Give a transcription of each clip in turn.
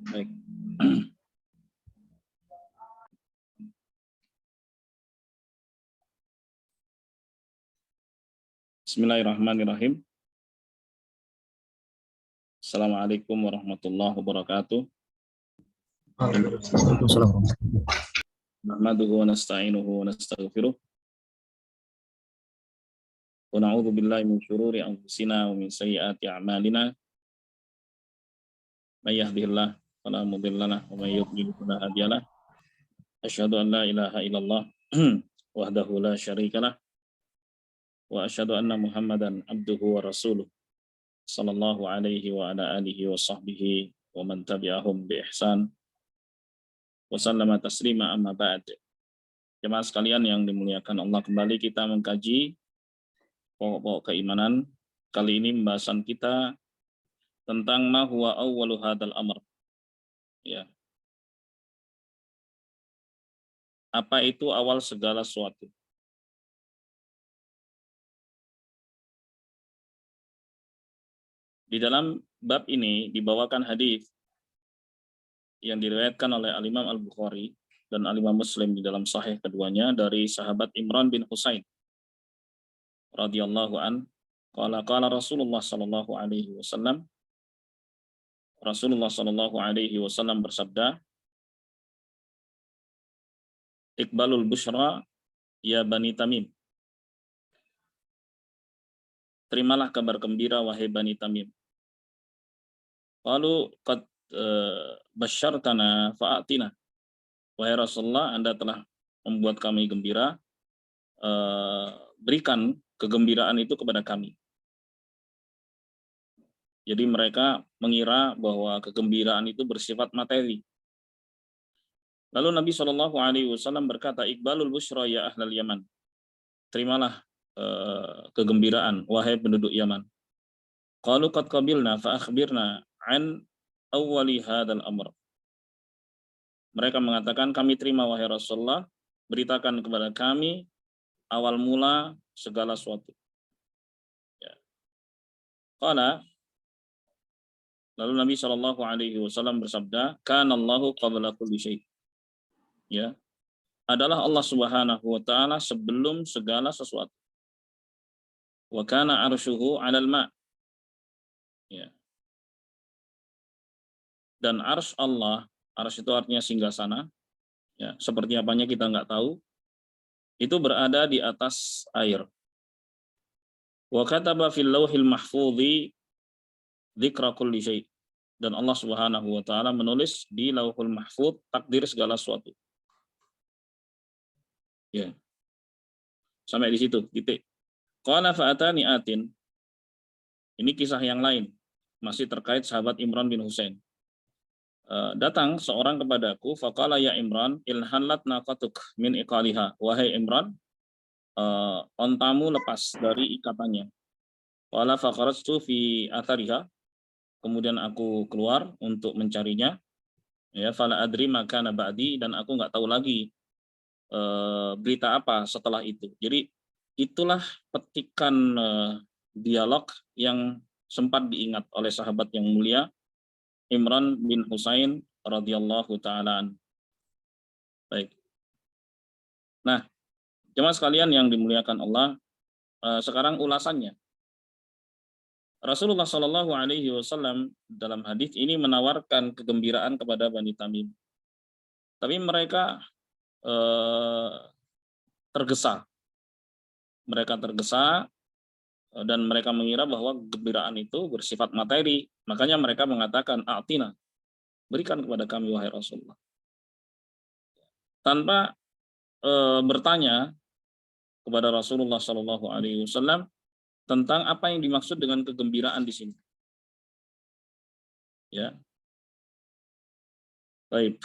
Baik. Bismillahirrahmanirrahim. Assalamualaikum warahmatullahi wabarakatuh. Waalaikumsalam. Nahmaduhu wa nasta'inuhu wa nastaghfiruh. Wa na'udzu billahi min syururi anfusina wa min sayyiati a'malina. May yahdihillahu fala mudilla lahu wa may yudlil fala hadiya lahu. Asyhadu an la ilaha illallah wahdahu la syarika lah wa asyhadu anna Muhammadan abduhu wa rasuluh sallallahu alaihi wa ala alihi wa sahbihi wa man tabi'ahum bi ihsan wa sallama taslima amma ba'd. Jemaah sekalian yang dimuliakan Allah, kembali kita mengkaji pokok-pokok keimanan. Kali ini pembahasan kita tentang ma huwa awwalu hadzal amr. Ya. Apa itu awal segala sesuatu? Di dalam bab ini dibawakan hadis yang diriwayatkan oleh Al-Imam Al-Bukhari dan Al-Imam Muslim di dalam sahih keduanya dari sahabat Imran bin Husain radhiyallahu an, qala Rasulullah sallallahu alaihi wasallam, Rasulullah sallallahu alaihi wasallam bersabda, Iqbalul busyra ya Bani Tamim. Terimalah kabar gembira wahai Bani Tamim. Qalu qad basyartana fa'atina. Wahai Rasulullah, Anda telah membuat kami gembira, berikan kegembiraan itu kepada kami. Jadi mereka mengira bahwa kegembiraan itu bersifat materi. Lalu Nabi Shallallahu Alaihi Wasallam berkata, Iqbalul busyra ya ahlal Yaman. Terimalah kegembiraan wahai penduduk Yaman. Qalu qad qabilna fa akhbirna an awwali hadzal amr. Mereka mengatakan, kami terima wahai Rasulullah, beritakan kepada kami awal mula segala sesuatu. Ya. Qala, lalu Nabi Shallallahu Alaihi Wasallam bersabda, kana Allahu qabla kulli syai'. Ya, adalah Allah Subhanahu wa taala sebelum segala sesuatu. Wa kana arsyuhu 'alal ma'. Ya. Dan arsy Allah, arsy itu artinya singgasana. Ya, seperti apanya kita nggak tahu. Itu berada di atas air. Wa kataba fil lauhil mahfudzi dzikra kulli syai'. Dan Allah Subhanahu wa taala menulis di Lauhul Mahfudz takdir segala sesuatu. Ya. Sampai di situ, titik. Qala fa'atani atin. Ini kisah yang lain, masih terkait sahabat Imran bin Husain. Datang seorang kepadaku, faqala ya Imran, ilhanlat naqatuk min iqaliha. Wahai Imran, ontamu lepas dari ikatannya. Qala faqarajtu fi athariha. Kemudian aku keluar untuk mencarinya. Ya, fala adri makana ba'di, dan aku nggak tahu lagi berita apa setelah itu. Jadi itulah petikan dialog yang sempat diingat oleh sahabat yang mulia Imran bin Husain radhiyallahu ta'ala. Baik. Nah, jemaah sekalian yang dimuliakan Allah, sekarang ulasannya. Rasulullah Shallallahu Alaihi Wasallam dalam hadis ini menawarkan kegembiraan kepada Bani Tamim, tapi mereka tergesa. Mereka tergesa dan mereka mengira bahwa kegembiraan itu bersifat materi. Makanya mereka mengatakan, a'tina, berikan kepada kami wahai Rasulullah. Tanpa bertanya kepada Rasulullah Shallallahu Alaihi Wasallam tentang apa yang dimaksud dengan kegembiraan di sini. Ya, baik.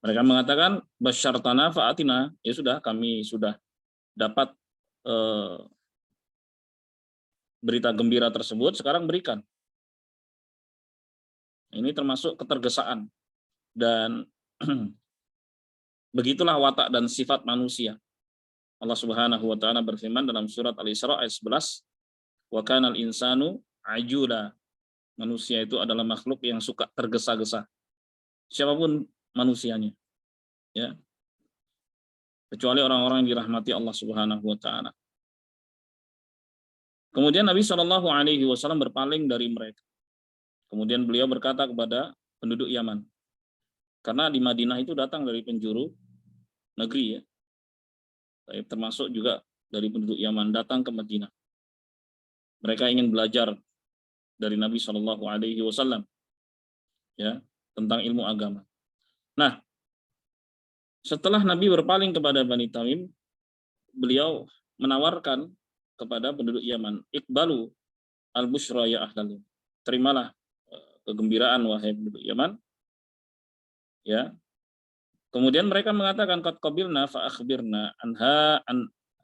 Mereka mengatakan basyartana fa'atina, ya sudah, kami sudah dapat berita gembira tersebut, sekarang berikan. Ini termasuk ketergesaan dan begitulah watak dan sifat manusia. Allah Subhanahu wa taala berfirman dalam surat Al-Isra ayat 11, wa kanal insanu ajula. Manusia itu adalah makhluk yang suka tergesa-gesa. Siapapun manusianya, ya. Kecuali orang-orang yang dirahmati Allah Subhanahu wa taala. Kemudian Nabi Shallallahu alaihi wasallam berpaling dari mereka. Kemudian beliau berkata kepada penduduk Yaman. Karena di Madinah itu datang dari penjuru negeri, ya. Termasuk juga dari penduduk Yaman datang ke Madinah. Mereka ingin belajar dari Nabi Shallallahu alaihi wasallam, ya, tentang ilmu agama. Nah, setelah Nabi berpaling kepada Bani Tamim, beliau menawarkan kepada penduduk Yaman, "Iqbalu al-busyra ya ahlal." Terimalah kegembiraan wahai penduduk Yaman. Ya. Kemudian mereka mengatakan, "Qad qabilna fa akhbirna an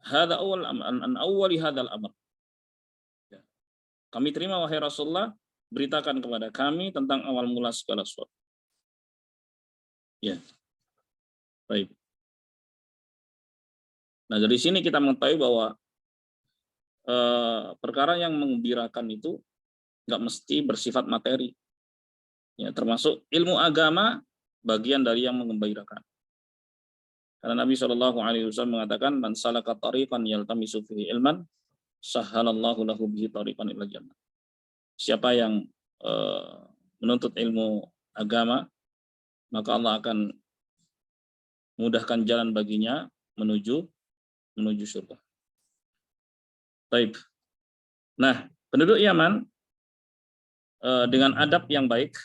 hadza awwali hadzal amr." Ya. Kami terima wahai Rasulullah, beritakan kepada kami tentang awal mula segala sesuatu. Ya. Baik. Nah, dari sini kita mengetahui bahwa perkara yang menggembirakan itu nggak mesti bersifat materi. Ya, termasuk ilmu agama bagian dari yang menggembirakan. Karena Nabi Shallallahu alaihi wasallam mengatakan, "Man salaka tariqan yaltamisu fihi ilman, sahhalallahu lahu bihi tariqan ilal jannah." Siapa yang menuntut ilmu agama, maka Allah akan mudahkan jalan baginya menuju surga. Baik. Nah, penduduk Yaman dengan adab yang baik,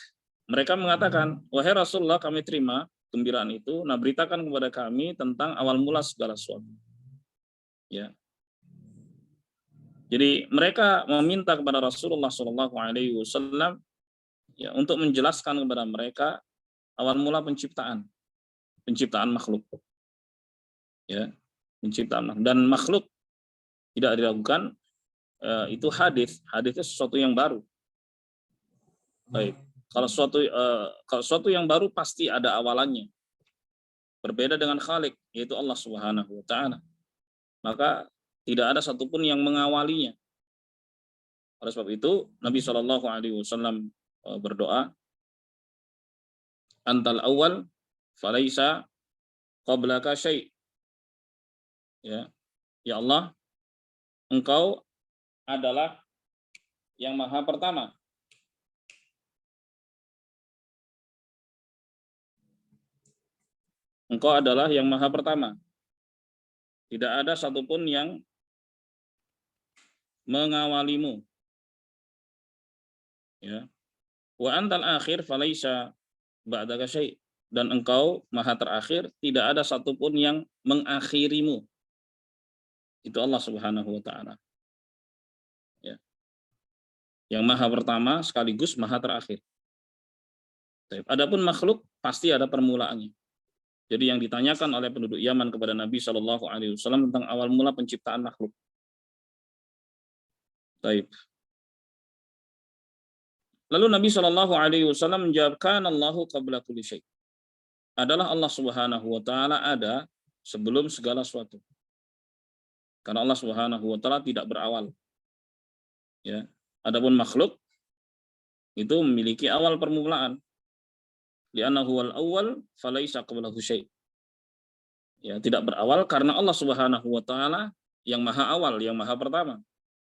mereka mengatakan, "Wahai Rasulullah, kami terima gembiraan itu, nah beritakan kepada kami tentang awal mula segala sesuatu." Ya. Jadi mereka meminta kepada Rasulullah Shallallahu alaihi wasallam, ya, untuk menjelaskan kepada mereka awal mula penciptaan makhluk. Ya, penciptaan makhluk. Dan makhluk tidak diragukan itu hadis itu sesuatu yang baru. Baik. Kalau sesuatu yang baru pasti ada awalannya. Berbeda dengan Khalik, yaitu Allah Subhanahu wa taala. Maka tidak ada satupun yang mengawalinya. Oleh sebab itu, Nabi Shallallahu alaihi wasallam berdoa, "Antal awal falaisa qablaka syai'." Ya. Ya Allah, Engkau adalah yang maha pertama. Engkau adalah yang maha pertama. Tidak ada satupun yang mengawalimu. Ya. Wa antal akhir falaisa ba'daka syai'. Dan engkau maha terakhir, tidak ada satupun yang mengakhirimu. Itu Allah Subhanahu wa taala. Ya. Yang maha pertama sekaligus maha terakhir. Adapun makhluk pasti ada permulaannya. Jadi yang ditanyakan oleh penduduk Yaman kepada Nabi Shallallahu alaihi wasallam tentang awal mula penciptaan makhluk. Taib. Lalu Nabi Shallallahu alaihi wasallam menjawab, "Allahu qabla kulli syai'." Adalah Allah Subhanahu wa taala ada sebelum segala sesuatu. Karena Allah Subhanahu wa taala tidak berawal. Ya. Adapun makhluk itu memiliki awal permulaan. Li'annahu wal awwal falaisa qablahu syai'. Ya, tidak berawal karena Allah Subhanahu wa taala yang maha awal, yang maha pertama.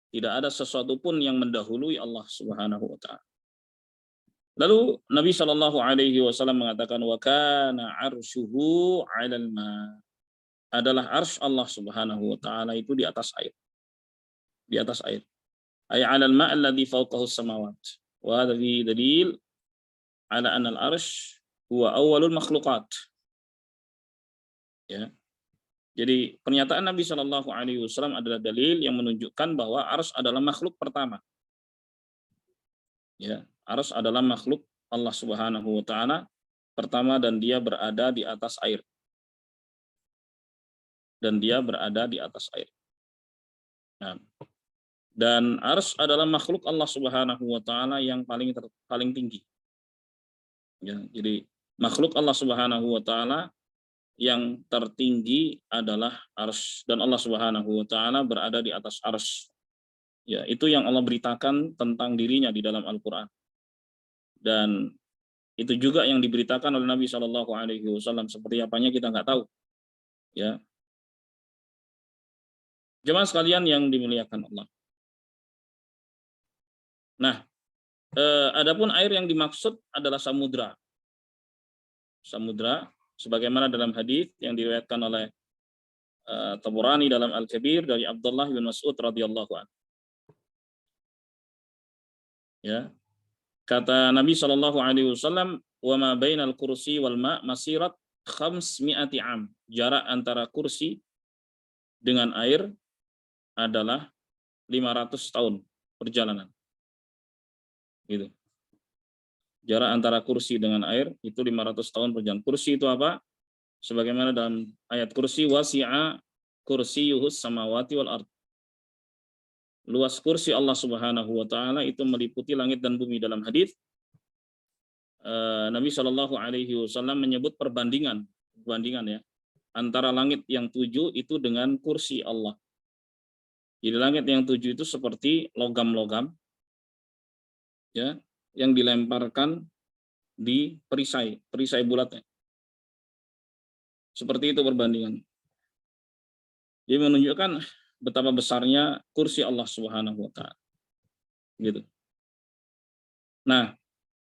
Tidak ada sesuatu pun yang mendahului Allah Subhanahu wa taala. Lalu Nabi Shallallahu alaihi wasallam mengatakan, "Wa kana 'arshuhu 'alal ma." Adalah arsy Allah Subhanahu wa taala itu di atas air. Di atas air. Ay 'alal ma' alladhi fawqahu as-samawat. Wa hadha dalil ala anna al-arsy huwa awwalul makhluqat. Ya. Jadi pernyataan Nabi Shallallahu alaihi wasallam adalah dalil yang menunjukkan bahwa arsy adalah makhluk pertama. Ya, arsy adalah makhluk Allah Subhanahu wa taala pertama dan dia berada di atas air. Dan dia berada di atas air. Nah, dan arsy adalah makhluk Allah Subhanahu wa taala yang paling tinggi. Ya, jadi makhluk Allah Subhanahu wa taala yang tertinggi adalah arsy dan Allah Subhanahu wa taala berada di atas arsy. Ya, itu yang Allah beritakan tentang dirinya di dalam Al-Qur'an. Dan itu juga yang diberitakan oleh Nabi Shallallahu Alaihi Wasallam. Seperti apanya kita nggak tahu. Ya, jemaah sekalian yang dimuliakan Allah. Nah, adapun air yang dimaksud adalah samudra. Samudra, sebagaimana dalam hadis yang diriwayatkan oleh Tabrani dalam Al-Kabir dari Abdullah bin Mas'ud radhiyallahu anhu. Ya, kata Nabi Shallallahu Alaihi Wasallam, wa ma bainal kursi wal ma masirat 500 am. Jarak antara kursi dengan air adalah 500 tahun perjalanan. Gitu. Jarak antara kursi dengan air itu 500 tahun perjalanan. Kursi itu apa? Sebagaimana dalam ayat kursi, wasi'a kursiyuhus samawati wal ard. Luas kursi Allah Subhanahu wa taala itu meliputi langit dan bumi. Dalam hadis Nabi Shallallahu Alaihi Wasallam menyebut perbandingan ya antara langit yang 7 itu dengan kursi Allah. Jadi langit yang 7 itu seperti logam-logam ya yang dilemparkan di perisai bulatnya. Seperti itu perbandingan. Jadi menunjukkan betapa besarnya kursi Allah Subhanahu wa taala. Gitu. Nah,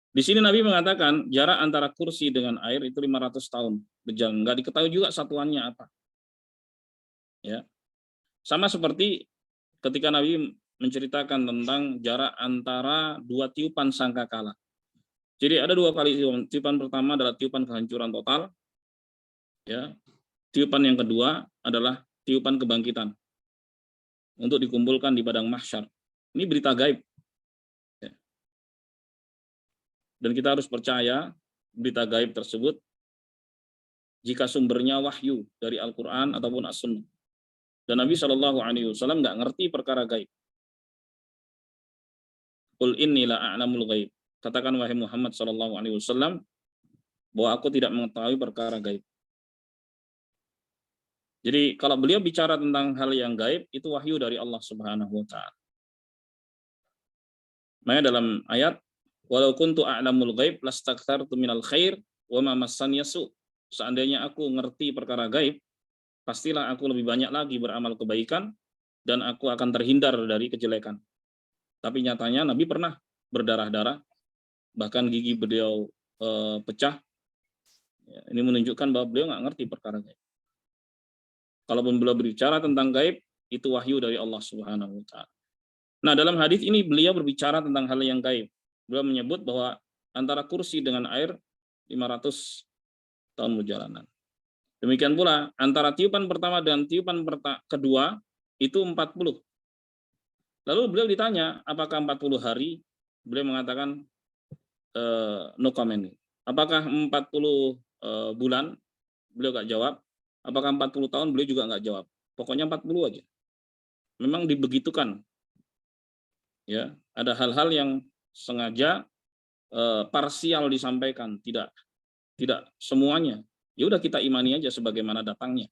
di sini Nabi mengatakan jarak antara kursi dengan air itu 500 tahun berjalan. Enggak diketahui juga satuannya apa. Ya. Sama seperti ketika Nabi menceritakan tentang jarak antara 2 tiupan sangkakala. Jadi ada 2 kali tiupan. Tiupan pertama adalah tiupan kehancuran total. Ya. Tiupan yang kedua adalah tiupan kebangkitan untuk dikumpulkan di padang mahsyar. Ini berita gaib. Ya. Dan kita harus percaya berita gaib tersebut jika sumbernya wahyu dari Al-Quran ataupun As-Sunnah. Dan Nabi Shallallahu Alaihi Wasallam nggak ngerti perkara gaib. Qul inni la a'lamul ghaib. Katakan wahai Muhammad Shallallahu Alaihi Wasallam bahwa aku tidak mengetahui perkara gaib. Jadi kalau beliau bicara tentang hal yang gaib itu wahyu dari Allah Subhanahu wa taala. Makanya dalam ayat walau kuntu a'lamul ghaib lastakthartu minal khair wa ma massani yasu. Seandainya aku ngerti perkara gaib, pastilah aku lebih banyak lagi beramal kebaikan dan aku akan terhindar dari kejelekan. Tapi nyatanya Nabi pernah berdarah-darah, bahkan gigi beliau pecah. Ya, ini menunjukkan bahwa beliau nggak ngerti perkara gaib. Kalaupun beliau berbicara tentang gaib, itu wahyu dari Allah Subhanahu wa taala. Nah, dalam hadis ini beliau berbicara tentang hal yang gaib. Beliau menyebut bahwa antara kursi dengan air 500 tahun perjalanan. Demikian pula antara tiupan pertama dan tiupan kedua itu 40. Lalu beliau ditanya, apakah 40 hari? Beliau mengatakan no comment. Apakah 40 bulan? Beliau nggak jawab. Apakah 40 tahun? Beliau juga nggak jawab. Pokoknya 40 aja. Memang dibegitukan. Ya, ada hal-hal yang sengaja parsial disampaikan, tidak semuanya. Ya udah kita imani aja sebagaimana datangnya.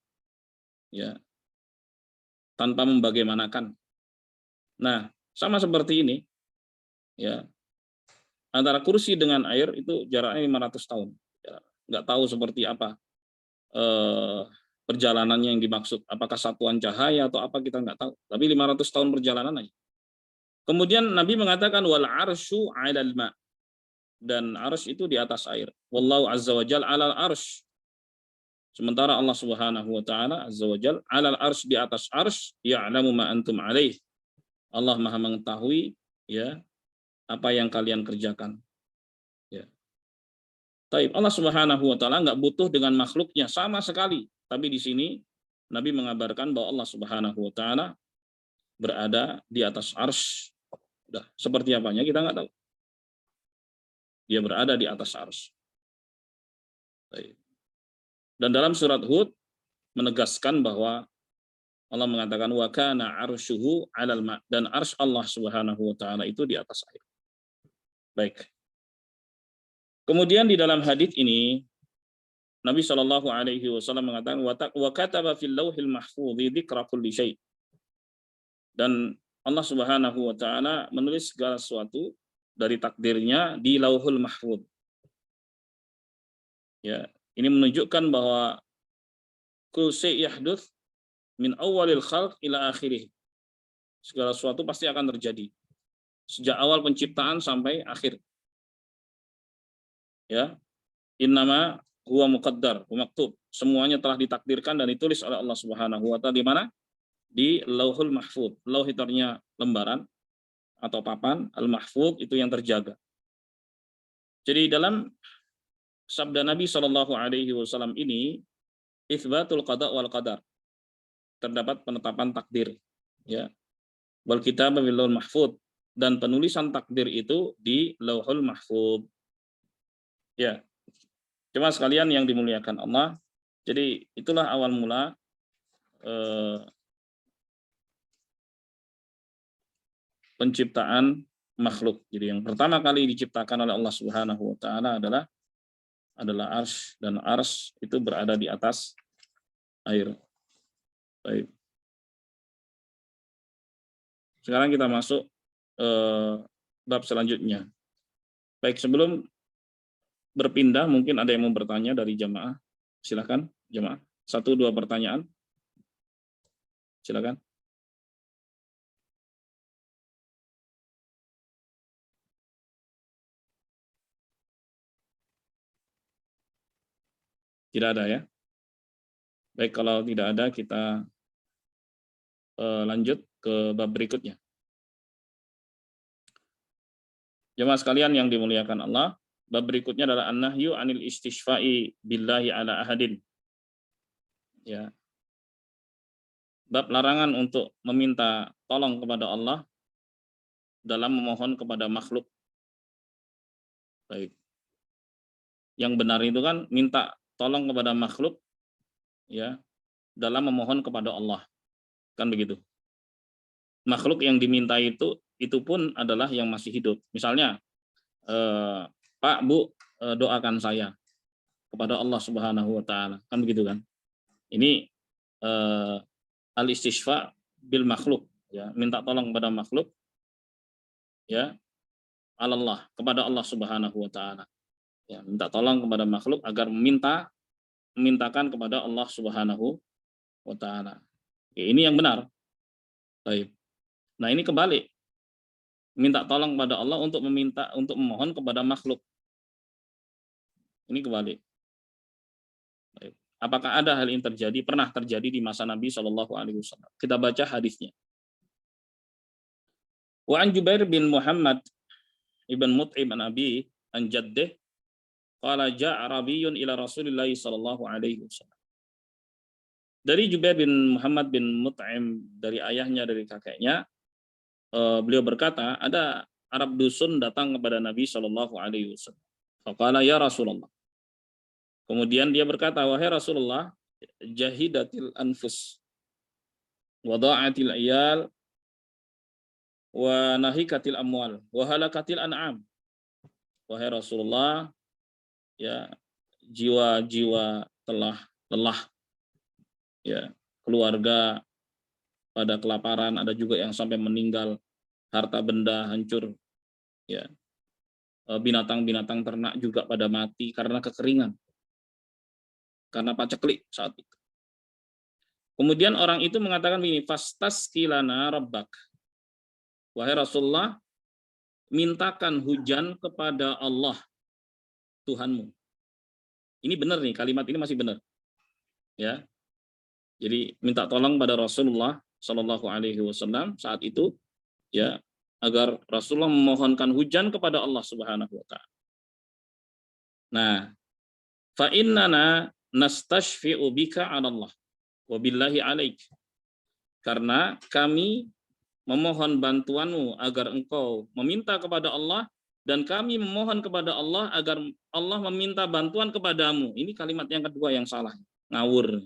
Ya. Tanpa membagaimanakan. Nah, sama seperti ini. Ya. Antara kursi dengan air itu jaraknya 500 tahun. Ya, nggak tahu seperti apa perjalanannya yang dimaksud. Apakah satuan cahaya atau apa kita nggak tahu. Tapi 500 tahun perjalanan aja. Kemudian Nabi mengatakan wal arsyu 'alal ma. Dan arsy itu di atas air. Wallahu azza wa jalla 'alal arsy. Sementara Allah Subhanahu wa taala azza wa jalla 'alal arsy di atas arsy, ya'lamu ma antum 'alaih. Allah Maha mengetahui ya apa yang kalian kerjakan. Ya. Taib. Allah Subhanahu wa taala enggak butuh dengan makhluknya sama sekali. Tapi di sini Nabi mengabarkan bahwa Allah Subhanahu wa taala berada di atas arsy. Udah, seperti apanya kita enggak tahu. Dia berada di atas arsy. Dan dalam surat Hud menegaskan bahwa Allah mengatakan wa kana arsyuhu 'alal ma, dan arsy Allah Subhanahu wa taala itu di atas air. Baik. Kemudian di dalam hadis ini Nabi Shallallahu Alaihi Wasallam mengatakan wa kataba fil lauhil mahfudz dzikra kulli syai. Dan Allah Subhanahu wa taala menulis segala sesuatu dari takdirnya di Lauhul Mahfuz. Ya, ini menunjukkan bahwa kul syai' yahduts min awalil khalq ila akhirih. Segala sesuatu pasti akan terjadi sejak awal penciptaan sampai akhir. Ya, innama huwa muqaddar wa maktub. Semuanya telah ditakdirkan dan ditulis oleh Allah Subhanahu wa taala di mana? Di Lauhul Mahfuz. Lauh itu artinya lembaran atau papan, al-mahfuz itu yang terjaga. Jadi dalam sabda Nabi Shallallahu alaihi wasallam ini itsbatul qada wal qadar. Terdapat penetapan takdir, ya. Wal kitab bil lauhul mahfuz, dan penulisan takdir itu di Lauhul Mahfuz. Ya. Cuma sekalian yang dimuliakan Allah, jadi itulah awal mula penciptaan makhluk. Jadi yang pertama kali diciptakan oleh Allah Subhanahu wa taala adalah arsy, dan arsy itu berada di atas air. Baik. Sekarang kita masuk bab selanjutnya. Baik, sebelum berpindah mungkin ada yang mau bertanya dari jamaah. Silakan jamaah. 1-2 pertanyaan. Silakan. Tidak ada ya. Baik, kalau tidak ada kita lanjut ke bab berikutnya. Jemaah sekalian yang dimuliakan Allah, bab berikutnya adalah an-nahyu 'anil istishfa'i billahi ala ahadin. Ya. Bab larangan untuk meminta tolong kepada Allah dalam memohon kepada makhluk. Baik. Yang benar itu kan minta tolong kepada makhluk, ya, dalam memohon kepada Allah. Kan begitu. Makhluk yang diminta itu pun adalah yang masih hidup. Misalnya, Pak, Bu, doakan saya kepada Allah Subhanahu wa taala. Kan begitu kan? Ini al-istishfa bil makhluk, ya, minta tolong kepada makhluk, ya, Allah, kepada Allah Subhanahu wa taala. Ya, minta tolong kepada makhluk agar memintakan kepada Allah Subhanahu wa taala. Ya, ini yang benar. Baik. Nah, ini kebalik. Minta tolong kepada Allah untuk memohon kepada makhluk. Ini kebalik. Baik. Apakah ada hal ini terjadi? Pernah terjadi di masa Nabi Shallallahu alaihi wasallam. Kita baca hadisnya. Wa an Jubair bin Muhammad ibn Mut'im an Abi an Jaddih qala ja'a Arabiyyun ila Rasulillah sallallahu alaihi wasallam. Dari Jubair bin Muhammad bin Mut'im, dari ayahnya, dari kakeknya, beliau berkata, ada Arab dusun datang kepada Nabi sallallahu alaihi wasallam. Faqala ya Rasulullah. Kemudian dia berkata, wahai Rasulullah, jahidatil anfus wa dha'atil iyal wa nahikatil amwal wa halakatil an'am. Wahai Rasulullah, ya, jiwa-jiwa telah lelah, ya, keluarga pada kelaparan, ada juga yang sampai meninggal, harta benda hancur, ya, binatang-binatang ternak juga pada mati karena kekeringan, karena paceklik saat itu. Kemudian orang itu mengatakan begini, fastasqilana rabbak. Wahai Rasulullah, mintakan hujan kepada Allah Tuhanmu. Ini benar nih, kalimat ini masih benar. Ya. Jadi minta tolong pada Rasulullah Shallallahu alaihi wasallam saat itu, ya, agar Rasulullah memohonkan hujan kepada Allah Subhanahu wa taala. Nah, fa innana nastashfi'u bika 'ala Allah wa billahi 'alaik. Karena kami memohon bantuanmu agar engkau meminta kepada Allah, dan kami memohon kepada Allah agar Allah meminta bantuan kepadamu. Ini kalimat yang kedua yang salah, ngawur,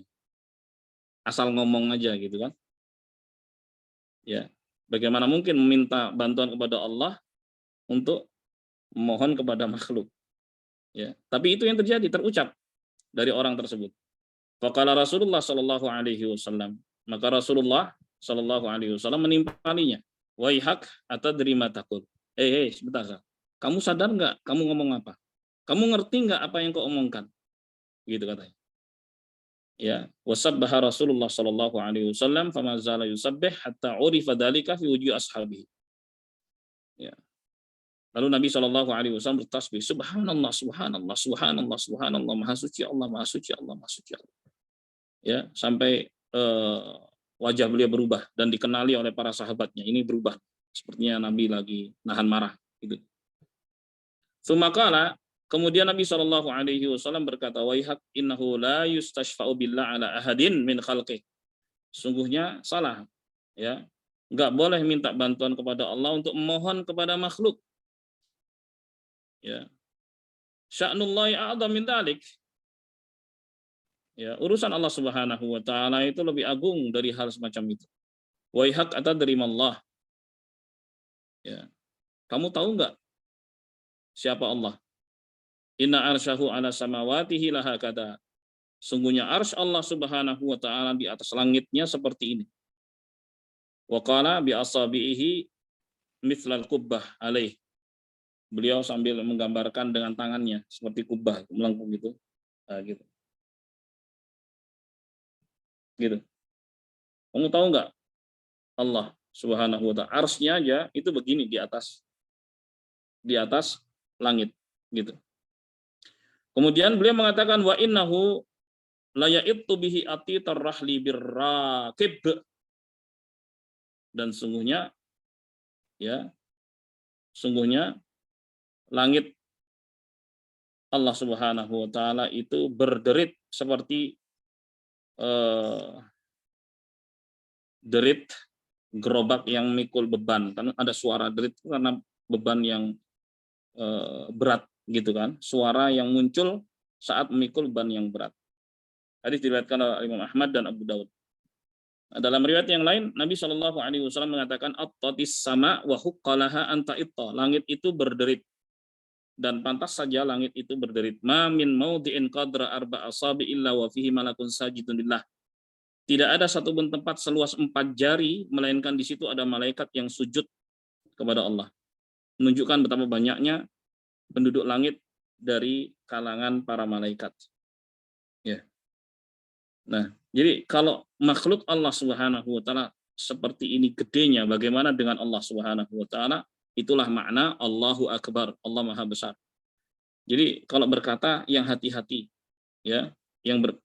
asal ngomong aja gitu kan. Ya, bagaimana mungkin meminta bantuan kepada Allah untuk memohon kepada makhluk? Ya, tapi itu yang terjadi, terucap dari orang tersebut. Faqala Rasulullah sallallahu alaihi wasallam, maka Rasulullah sallallahu alaihi wasallam menimpalinya, waihak atadri ma taqul. Sebentar. kamu sadar nggak kamu ngomong apa? Kamu ngerti nggak apa yang kau omongkan? Gitu katanya. Ya, wasabbaha Rasulullah sallallahu alaihi wasallam fama zala yusabbih hatta urifa dzalika fi wujuhi ashabihi. Ya. Lalu Nabi Shallallahu alaihi wasallam bertasbih, subhanallah, subhanallah, subhanallah, subhanallah, maha suci Allah, maha suci Allah, maha suci Allah. Ya, sampai wajah beliau berubah dan dikenali oleh para sahabatnya. Ini berubah. Sepertinya Nabi lagi nahan marah gitu. Sumakala, kemudian Nabi Shallallahu alaihi wasallam berkata, "Waihak innahu la yustashfa'u billah ala ahadin min khalqih." Sungguhnya salah, ya. Enggak boleh minta bantuan kepada Allah untuk memohon kepada makhluk. Ya. Sya'nullahi a'dham min dzalik. Ya, urusan Allah Subhanahu wa taala itu lebih agung dari hal semacam itu. Waihak atadrimallah. Ya. Kamu tahu enggak siapa Allah? Inna arsyahu ala samawatihi laha kata. Sungguhnya arsy Allah Subhanahu wa taala di atas langitnya seperti ini. Wa qala bi asabihi mithlal kubbah alaih. Beliau sambil menggambarkan dengan tangannya seperti kubah melengkung gitu. Nah, gitu. Gitu. Kamu tahu nggak Allah Subhanahu wa taala arsy-nya aja itu begini di atas langit gitu. Kemudian beliau mengatakan wa innahu la ya'ittu bihi ati tarrahli birraqib, dan sungguhnya ya sungguhnya langit Allah Subhanahu wa taala itu berderit seperti derit gerobak yang mikul beban, karena ada suara derit karena beban yang berat gitu kan, suara yang muncul saat memikul beban yang berat. Hadis diriwayatkan oleh Imam Ahmad dan Abu Daud. Dalam riwayat yang lain Nabi Shallallahu alaihi wasallam mengatakan attatis sama wa huqqalaha anta itta. Langit itu berderit dan pantas saja langit itu berderit. Ma min maudhi'in qadra arba asabi illa wa fihi malakun sajidun lillah. Tidak ada satupun tempat seluas 4 jari melainkan di situ ada malaikat yang sujud kepada Allah. Menunjukkan betapa banyaknya penduduk langit dari kalangan para malaikat. Ya. Nah, jadi kalau makhluk Allah Subhanahu wa taala seperti ini gedenya, bagaimana dengan Allah Subhanahu wa taala? Itulah makna Allahu Akbar, Allah Maha Besar. Jadi kalau berkata yang hati-hati, ya,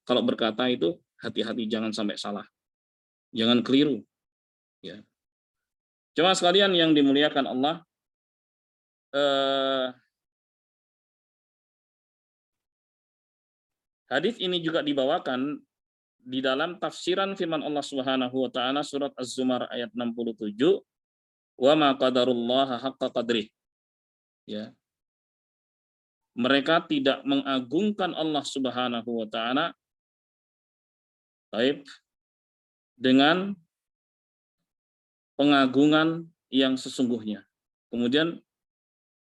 kalau berkata itu hati-hati, jangan sampai salah, jangan keliru, ya. Cuma sekalian yang dimuliakan Allah, hadis ini juga dibawakan di dalam tafsiran firman Allah Subhanahu wa taala surat Az-Zumar ayat 67, wa ma qadarullaha haqqa qadrih. Ya. Mereka tidak mengagungkan Allah Subhanahu wa taala dengan pengagungan yang sesungguhnya. Kemudian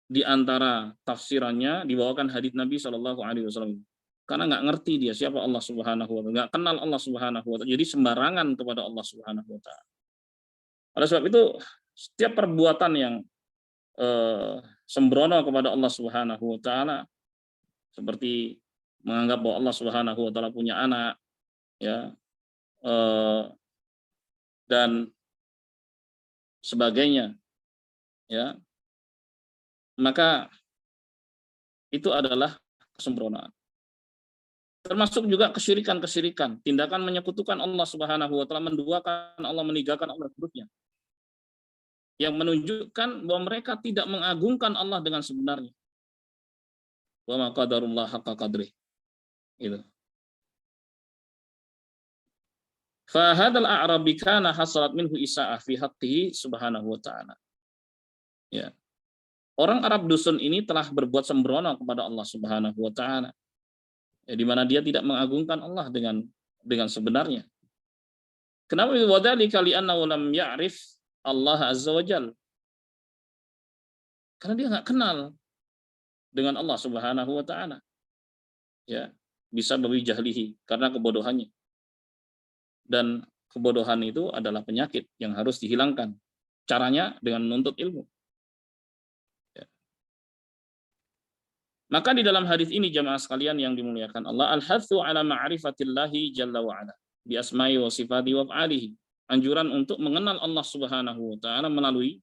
di antara tafsirannya dibawakan hadits Nabi Shallallahu alaihi wasallam. Karena nggak ngerti dia siapa Allah Subhanahu wa taala, nggak kenal Allah Subhanahu wa taala, jadi sembarangan kepada Allah Subhanahu wa taala. Oleh sebab itu, setiap perbuatan yang sembrono kepada Allah Subhanahu wa taala, seperti menganggap bahwa Allah Subhanahu wa taala punya anak, ya, dan sebagainya, ya, maka itu adalah kesembronaan. Termasuk juga kesyirikan-kesyirikan, tindakan menyekutukan Allah Subhanahu wa taala, menduakan Allah, meninggalkan Allah, seterusnya, yang menunjukkan bahwa mereka tidak mengagungkan Allah dengan sebenarnya. Wa ma qadarullah haqqa qadrih. Gitu. Fa hadzal a'rabi kana hasalat minhu isa'ah fi haqqihi subhanahu wa ta'ala. Ya. Orang Arab dusun ini telah berbuat sembrono kepada Allah Subhanahu wa taala. Ya, di mana dia tidak mengagungkan Allah dengan sebenarnya. Kenapa? Wadzalika li'annahu lam ya'rif Allah azza wa jalla. Karena dia nggak kenal dengan Allah Subhanahu wa taala. Ya, bisa babi jahlihi, karena kebodohannya. Dan kebodohan itu adalah penyakit yang harus dihilangkan. Caranya dengan menuntut ilmu. Ya. Maka di dalam hadis ini jamaah sekalian yang dimuliakan Allah, al-hatsu ala ma'rifatillahi jalla wa ala bi asma'i wa sifati wa af'alihi. Anjuran untuk mengenal Allah Subhanahu wa taala melalui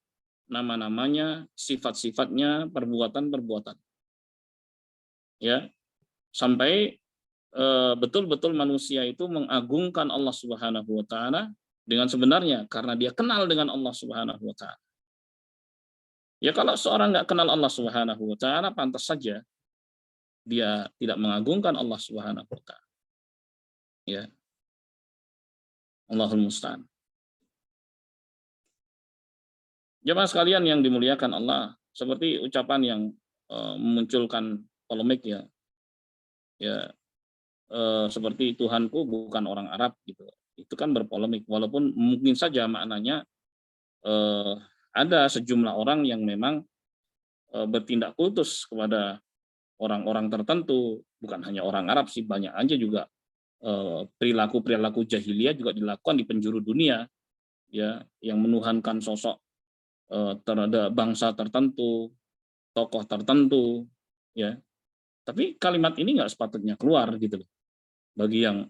nama-namanya, sifat-sifatnya, perbuatan-perbuatan. Ya, sampai betul-betul manusia itu mengagungkan Allah Subhanahu wa taala dengan sebenarnya karena dia kenal dengan Allah Subhanahu wa taala. Ya kalau seorang nggak kenal Allah Subhanahu wa taala, pantas saja dia tidak mengagungkan Allah Subhanahu wa taala. Ya, Allahul musta'an. Jemaah sekalian yang dimuliakan Allah, seperti ucapan yang memunculkan polemik ya. Ya, seperti Tuhanku bukan orang Arab gitu. Itu kan berpolemik walaupun mungkin saja maknanya ada sejumlah orang yang memang bertindak kultus kepada orang-orang tertentu, bukan hanya orang Arab sih, banyak aja juga perilaku-perilaku jahiliyah juga dilakukan di penjuru dunia, ya, yang menuhankan sosok terhadap bangsa tertentu, tokoh tertentu, ya. Tapi kalimat ini nggak sepatutnya keluar gitu loh. Bagi yang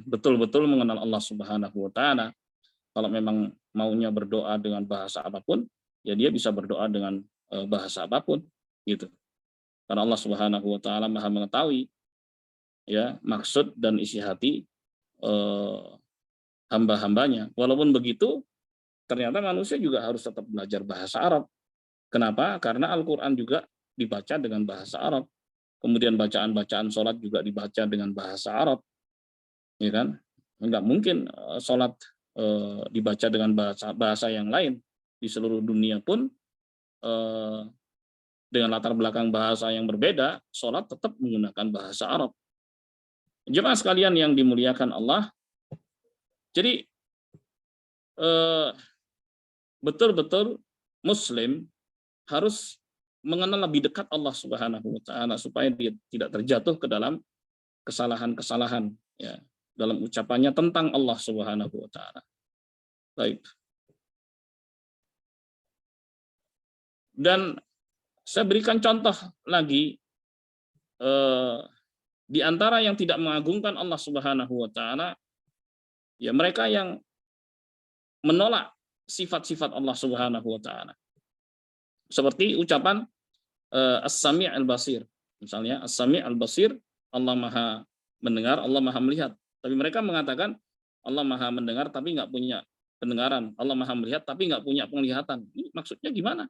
betul-betul mengenal Allah Subhanahu wa taala, kalau memang maunya berdoa dengan bahasa apapun, ya dia bisa berdoa dengan bahasa apapun gitu. Karena Allah Subhanahu wa taala Maha mengetahui ya maksud dan isi hati hamba-hambanya. Walaupun begitu, ternyata manusia juga harus tetap belajar bahasa Arab. Kenapa? Karena Al-Qur'an juga dibaca dengan bahasa Arab. Kemudian bacaan-bacaan sholat juga dibaca dengan bahasa Arab. Ya kan? Enggak mungkin sholat dibaca dengan bahasa yang lain. Di seluruh dunia pun dengan latar belakang bahasa yang berbeda, sholat tetap menggunakan bahasa Arab. Jemaah sekalian yang dimuliakan Allah, jadi betul-betul Muslim harus mengenal lebih dekat Allah Subhanahu wa taala supaya dia tidak terjatuh ke dalam kesalahan-kesalahan ya dalam ucapannya tentang Allah Subhanahu wa taala. Baik. Dan saya berikan contoh lagi di antara yang tidak mengagungkan Allah Subhanahu wa taala ya mereka yang menolak sifat-sifat Allah Subhanahu wa taala. Seperti ucapan As-Sami' Al-Basir. Misalnya As-Sami' Al-Basir, Allah Maha mendengar, Allah Maha melihat. Tapi mereka mengatakan Allah Maha mendengar tapi nggak punya pendengaran. Allah Maha melihat tapi nggak punya penglihatan. Ini maksudnya gimana?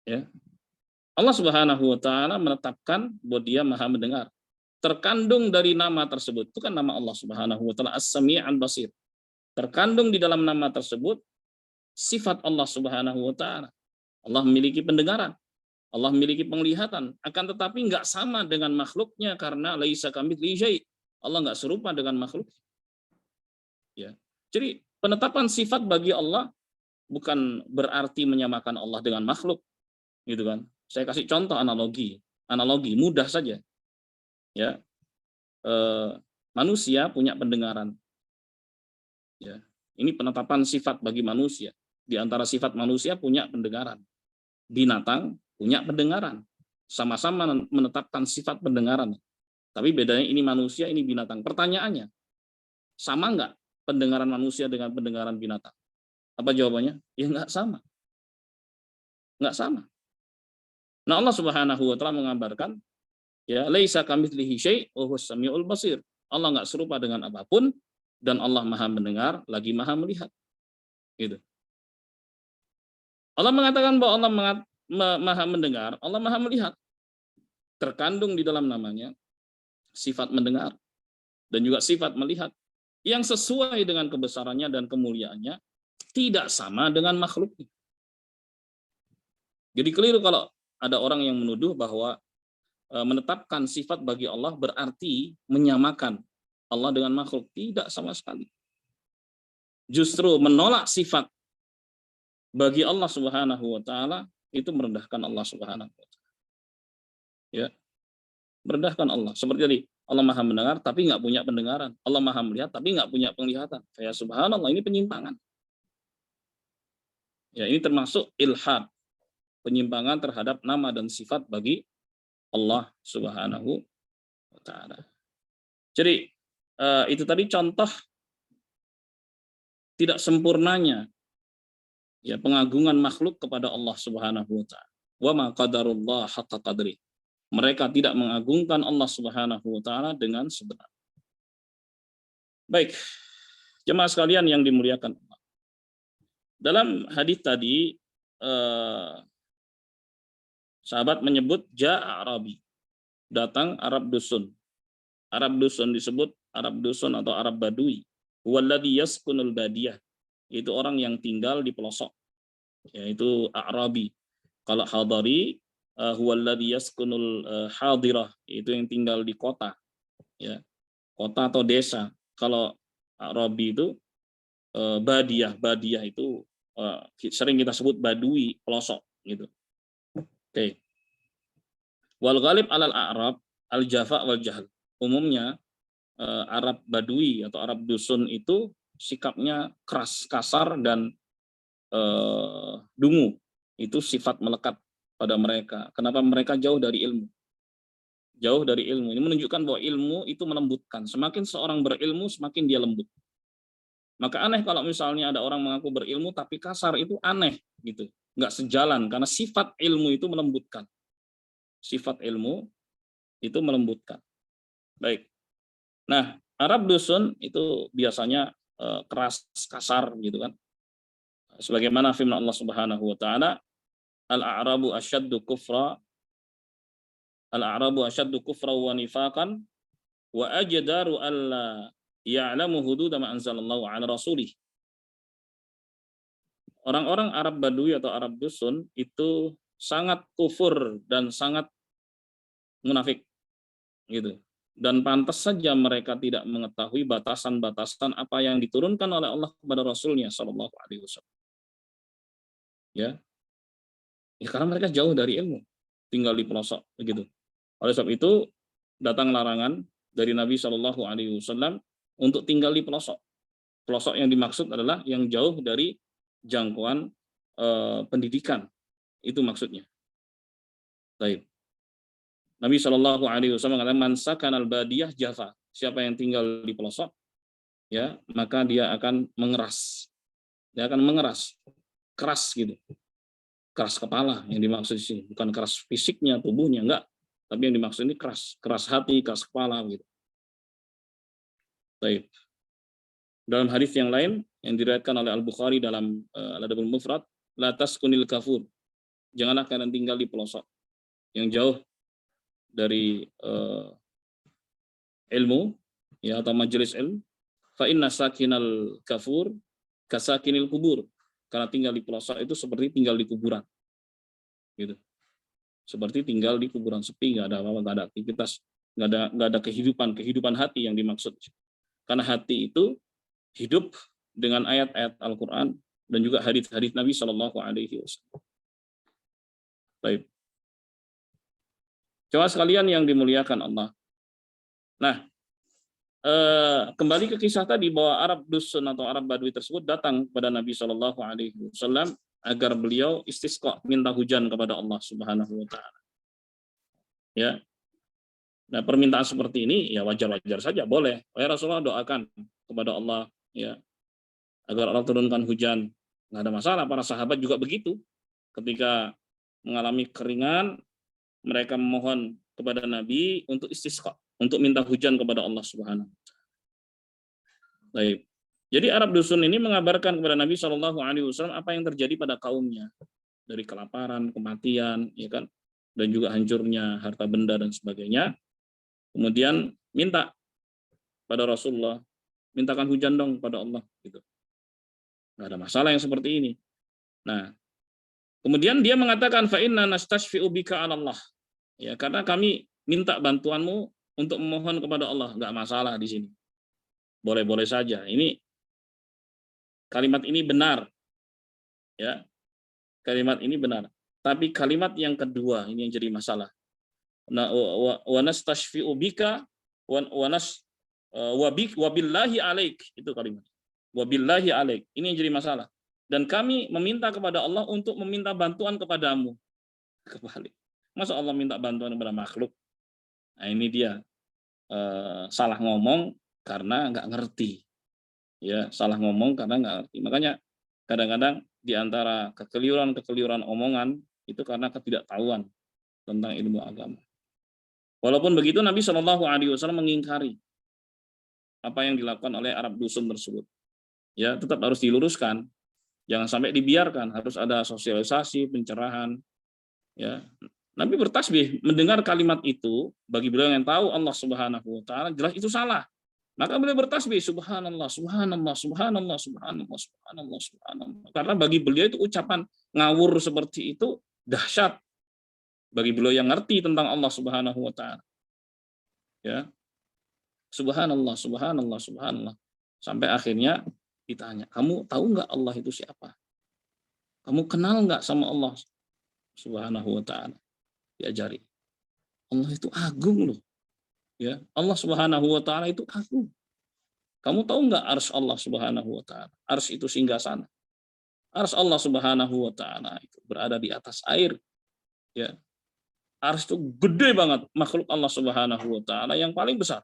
Ya. Allah Subhanahu wa taala menetapkan bahwa Dia Maha mendengar. Terkandung dari nama tersebut, itu kan nama Allah Subhanahu wa taala As-Sami' Al-Basir. Terkandung di dalam nama tersebut sifat Allah Subhanahu wa taala. Allah memiliki pendengaran, Allah memiliki penglihatan, akan tetapi nggak sama dengan makhluknya karena laisa kamitslihi syai'. Allah nggak serupa dengan makhluk. Ya. Jadi penetapan sifat bagi Allah bukan berarti menyamakan Allah dengan makhluk, gitu kan? Saya kasih contoh analogi mudah saja. Ya, manusia punya pendengaran. Ya, ini penetapan sifat bagi manusia. Di antara sifat manusia punya pendengaran. Binatang punya pendengaran. Sama-sama menetapkan sifat pendengaran. Tapi bedanya ini manusia, ini binatang. Pertanyaannya, sama nggak pendengaran manusia dengan pendengaran binatang? Apa jawabannya? Ya nggak sama. Nggak sama. Nah Allah Subhanahu wa taala mengabarkan, ya laisa kamitslihi syai' wa huwas samiul basir. Allah nggak serupa dengan apapun dan Allah Maha mendengar lagi Maha melihat. Gitu. Allah mengatakan bahwa Allah Maha mendengar, Allah Maha melihat. Terkandung di dalam namanya sifat mendengar dan juga sifat melihat yang sesuai dengan kebesarannya dan kemuliaannya tidak sama dengan makhluknya. Jadi keliru kalau ada orang yang menuduh bahwa menetapkan sifat bagi Allah berarti menyamakan Allah dengan makhluk. Tidak sama sekali. Justru menolak sifat bagi Allah Subhanahu wa taala itu merendahkan Allah Subhanahu wa taala. Ya. Merendahkan Allah. Seperti tadi, Allah Maha mendengar tapi nggak punya pendengaran. Allah Maha melihat tapi nggak punya penglihatan. Ya subhanallah, ini penyimpangan. Ya, ini termasuk ilhad. Penyimpangan terhadap nama dan sifat bagi Allah Subhanahu wa taala. Jadi itu tadi contoh tidak sempurnanya ya pengagungan makhluk kepada Allah Subhanahu wa taala. Wa ma qadarullah haqqa qadri. Mereka tidak mengagungkan Allah Subhanahu wa taala dengan sebenar. Baik, jemaah sekalian yang dimuliakan Allah. Dalam hadis tadi sahabat menyebut ja'a Arabi, datang Arab dusun. Arab dusun disebut Arab dusun atau Arab Badui. Walladhi yaskunul badiyah, itu orang yang tinggal di pelosok, yaitu Arabi. Kalau hadari huwallazi yaskunul hadirah, itu yang tinggal di kota, ya, kota atau desa. Kalau Arabi itu badiyah itu sering kita sebut badui, pelosok gitu. Oke. Wal ghalib alal a'rab al jafa wal jahl. Umumnya Arab Badui atau Arab dusun itu sikapnya keras, kasar, dan dungu. Itu sifat melekat pada mereka. Kenapa? Mereka jauh dari ilmu. Jauh dari ilmu. Ini menunjukkan bahwa ilmu itu melembutkan. Semakin seorang berilmu, semakin dia lembut. Maka aneh kalau misalnya ada orang mengaku berilmu tapi kasar, itu aneh gitu. Nggak sejalan, karena sifat ilmu itu melembutkan. Sifat ilmu itu melembutkan. Baik. Nah, Arab dusun itu biasanya keras, kasar gitu kan. Sebagaimana firman Allah Subhanahu wa taala, al-a'rabu asyaddu kufra wa nifaqan wa ajdaru alla ya'lamu hudud ma anzalallahu 'ala rasulih. Orang-orang Arab Badui atau Arab dusun itu sangat kufur dan sangat munafik gitu. Dan pantas saja mereka tidak mengetahui batasan-batasan apa yang diturunkan oleh Allah kepada Rasulnya Shallallahu Alaihi Wasallam. Ya, karena mereka jauh dari ilmu, tinggal di pelosok begitu. Oleh sebab itu datang larangan dari Nabi Shallallahu Alaihi Wasallam untuk tinggal di pelosok. Pelosok yang dimaksud adalah yang jauh dari jangkauan pendidikan, itu maksudnya. Baik. Nabi Shallallahu Alaihi Wasallam mengatakan, man sakanal badiyah jafa. Siapa yang tinggal di pelosok, ya, maka dia akan mengeras. Dia akan mengeras, keras gitu. Keras kepala yang dimaksud di sini, bukan keras fisiknya, tubuhnya, enggak. Tapi yang dimaksud ini keras, keras hati, keras kepala gitu. Baik. Dalam hadis yang lain yang diriwayatkan oleh Al-Bukhari dalam Al-Adabul Mufrad, la taskunil kafur. Janganlah kalian tinggal di pelosok yang jauh dari ilmu, ya, atau majelis ilmu. Fa inna sakinal kafur kasakinil kubur. Karena tinggal di pelosok itu seperti tinggal di kuburan, gitu. Seperti tinggal di kuburan sepi, nggak ada apa-apa, nggak ada aktivitas, nggak ada kehidupan hati yang dimaksud. Karena hati itu hidup dengan ayat-ayat Al-Quran dan juga hadis-hadis Nabi Shallallahu Alaihi Wasallam. Baik. Coba sekalian yang dimuliakan Allah. Nah, kembali ke kisah tadi bahwa Arab dusun atau Arab Badui tersebut datang kepada Nabi Shallallahu Alaihi Wasallam agar beliau istisqa, minta hujan kepada Allah Subhanahu Wa Taala. Ya, nah permintaan seperti ini ya wajar-wajar saja, boleh. Ya Rasulullah, doakan kepada Allah, ya, agar Allah turunkan hujan. Nggak ada masalah. Para sahabat juga begitu. Ketika mengalami keringan, mereka memohon kepada Nabi untuk istisqa, untuk minta hujan kepada Allah Subhanahu. Baik. Jadi Arab dusun ini mengabarkan kepada Nabi Shallallahu Alaihi Wasallam apa yang terjadi pada kaumnya, dari kelaparan, kematian, ya kan, dan juga hancurnya harta benda dan sebagainya. Kemudian minta pada Rasulullah, mintakan hujan dong pada Allah, gitu. Nggak ada masalah yang seperti ini. Nah, kemudian dia mengatakan, fa inna nastashfi'u bika 'ala Allah. Ya, karena kami minta bantuanmu untuk memohon kepada Allah, nggak masalah di sini. Boleh-boleh saja. Ini kalimat ini benar. Ya. Kalimat ini benar. Tapi kalimat yang kedua ini yang jadi masalah. Nah, wa nastashfi'u bika wa billahi alaik, itu kalimat. Wa billahi alaik. Ini yang jadi masalah. Dan kami meminta kepada Allah untuk meminta bantuan kepadamu. Kebalik. Masa Allah minta bantuan kepada makhluk? Nah, ini dia salah ngomong karena nggak ngerti. Ya, salah ngomong karena nggak ngerti. Makanya kadang-kadang di antara kekeliruan omongan itu karena ketidaktahuan tentang ilmu agama. Walaupun begitu Nabi Shallallahu Alaihi Wasallam mengingkari apa yang dilakukan oleh Arab dusun tersebut. Ya, tetap harus diluruskan. Jangan sampai dibiarkan, harus ada sosialisasi, pencerahan. Ya, Nabi bertasbih, mendengar kalimat itu, bagi beliau yang tahu Allah Subhanahu wa taala, jelas itu salah. Maka beliau bertasbih, subhanallah, subhanallah, subhanallah, subhanallah, subhanallah, subhanallah. Karena bagi beliau itu ucapan ngawur seperti itu dahsyat bagi beliau yang ngerti tentang Allah Subhanahu wa taala. Ya. Subhanallah, subhanallah, subhanallah. Sampai akhirnya ditanya, kamu tahu nggak Allah itu siapa? Kamu kenal nggak sama Allah Subhanahu wa taala? Diajari. Allah itu agung loh. Ya, Allah Subhanahu wa taala itu agung. Kamu tahu nggak arsy Allah Subhanahu wa taala? Arsy itu singgasana. Arsy Allah Subhanahu wa taala itu berada di atas air. Ya. Arsy itu gede banget, makhluk Allah Subhanahu wa taala yang paling besar.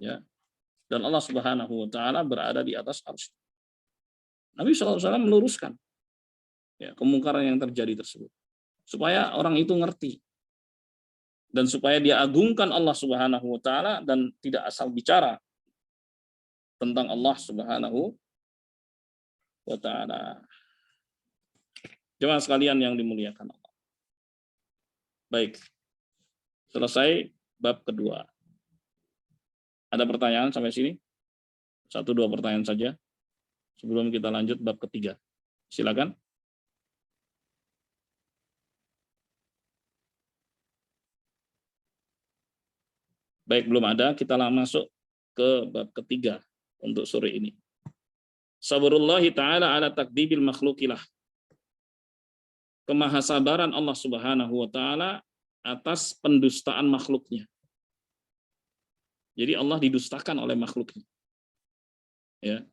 Ya. Dan Allah Subhanahu wa taala berada di atas arsy. Nabi SAW meluruskan ya, kemungkaran yang terjadi tersebut. Supaya orang itu ngerti. Dan supaya dia agungkan Allah Subhanahu wa taala dan tidak asal bicara tentang Allah Subhanahu wa taala. Jemaah sekalian yang dimuliakan Allah. Baik. Selesai bab kedua. Ada pertanyaan sampai sini? 1-2 pertanyaan saja sebelum kita lanjut bab ketiga. Silakan. Baik, belum ada, kita masuk ke bab ketiga untuk sore ini. Sabrullahi ta'ala ala takdibil makhlukilah. Kemahasabaran Allah Subhanahu wa taala atas pendustaan makhluknya. Jadi Allah didustakan oleh makhluknya. Ya.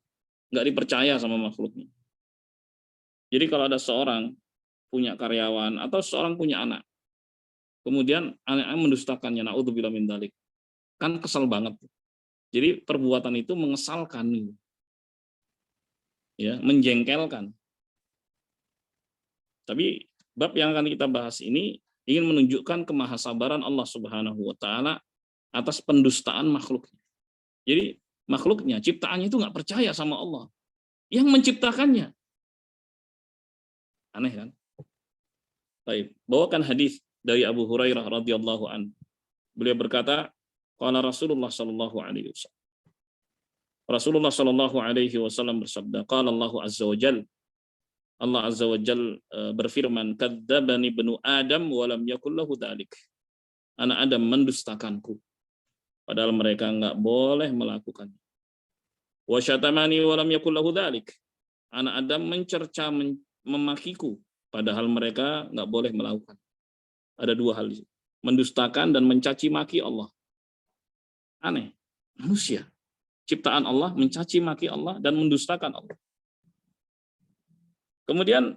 Nggak dipercaya sama makhluknya. Jadi kalau ada seorang punya karyawan atau seorang punya anak, kemudian anaknya mendustakannya, naudzubillah min dzalik. Kan kesel banget. Jadi perbuatan itu mengesalkan, ya, menjengkelkan. Tapi bab yang akan kita bahas ini ingin menunjukkan kemahasabaran Allah Subhanahu wa taala atas pendustaan makhluknya. Jadi makhluknya, ciptaannya itu nggak percaya sama Allah. Yang menciptakannya. Aneh kan? Baik, bawakan hadis dari Abu Hurairah radhiyallahu an. Beliau berkata, qala Rasulullah sallallahu alaihi wasallam. Rasulullah sallallahu alaihi wasallam bersabda, qala Allah azza wa jalla. Allah azza wa jalla berfirman, kadzdzabani ibnu Adam wa lam yakul lahu dzalik. Anak Adam mendustakanku padahal mereka enggak boleh melakukannya. Wa syatamani wa lam yakul lahu dzalik. Anak Adam mencerca memakiku padahal mereka enggak boleh melakukan. Ada dua hal di situ. Mendustakan dan mencaci maki Allah. Aneh, manusia, ciptaan Allah mencaci maki Allah dan mendustakan Allah. Kemudian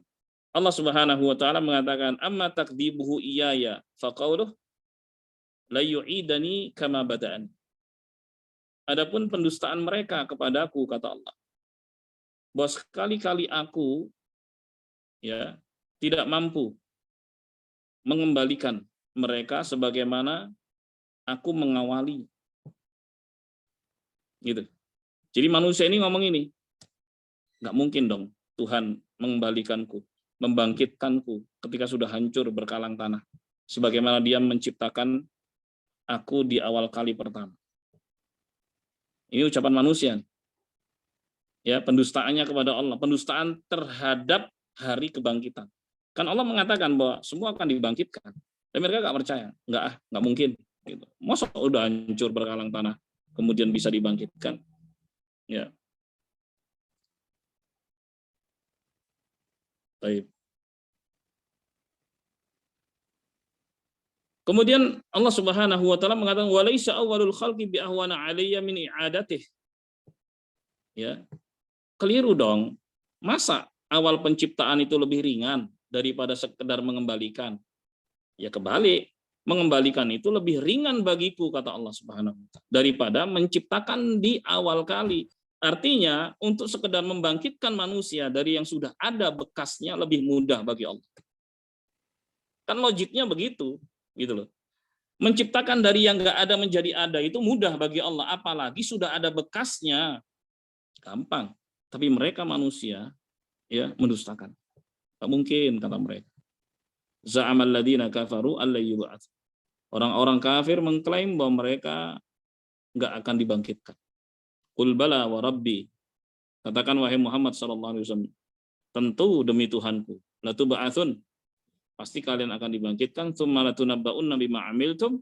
Allah Subhanahu wa taala mengatakan, amma takdibuhu iyaya faqauluh la yu'idani kama bada'an. Adapun pendustaan mereka kepadaku, kata Allah, bahwa sekali-kali aku ya tidak mampu mengembalikan mereka sebagaimana aku mengawali. Gitu. Jadi manusia ini ngomong ini, nggak mungkin dong Tuhan mengembalikanku, membangkitkanku ketika sudah hancur berkalang tanah, sebagaimana Dia menciptakan aku di awal kali pertama. Ini ucapan manusia. Ya, pendustaannya kepada Allah, pendustaan terhadap hari kebangkitan. Kan Allah mengatakan bahwa semua akan dibangkitkan. Dan mereka nggak percaya, nggak mungkin. Gitu. Masa udah hancur berkalang tanah, kemudian bisa dibangkitkan. Ya. Baik. Kemudian Allah Subhanahu wa taala mengatakan walaisa awwalul khalqi bi ahwana alayya min i'adatih. Ya. Keliru dong. Masa awal penciptaan itu lebih ringan daripada sekedar mengembalikan? Ya kebalik, mengembalikan itu lebih ringan bagiku, kata Allah Subhanahu wa taala, daripada menciptakan di awal kali. Artinya untuk sekedar membangkitkan manusia dari yang sudah ada bekasnya lebih mudah bagi Allah. Kan logiknya begitu, gitu loh. Menciptakan dari yang nggak ada menjadi ada itu mudah bagi Allah, apalagi sudah ada bekasnya, gampang. Tapi mereka manusia ya mendustakan. Tak mungkin, kata mereka. Za'amal ladzina kafaru alla yub'ats. Orang-orang kafir mengklaim bahwa mereka nggak akan dibangkitkan. Qul bala wa rabbi. Katakan wahai Muhammad sallallahu alaihi wasallam, tentu demi Tuhanku, latub'atsun, pasti kalian akan dibangkitkan, tsumma latunabba'unna bima 'amiltum,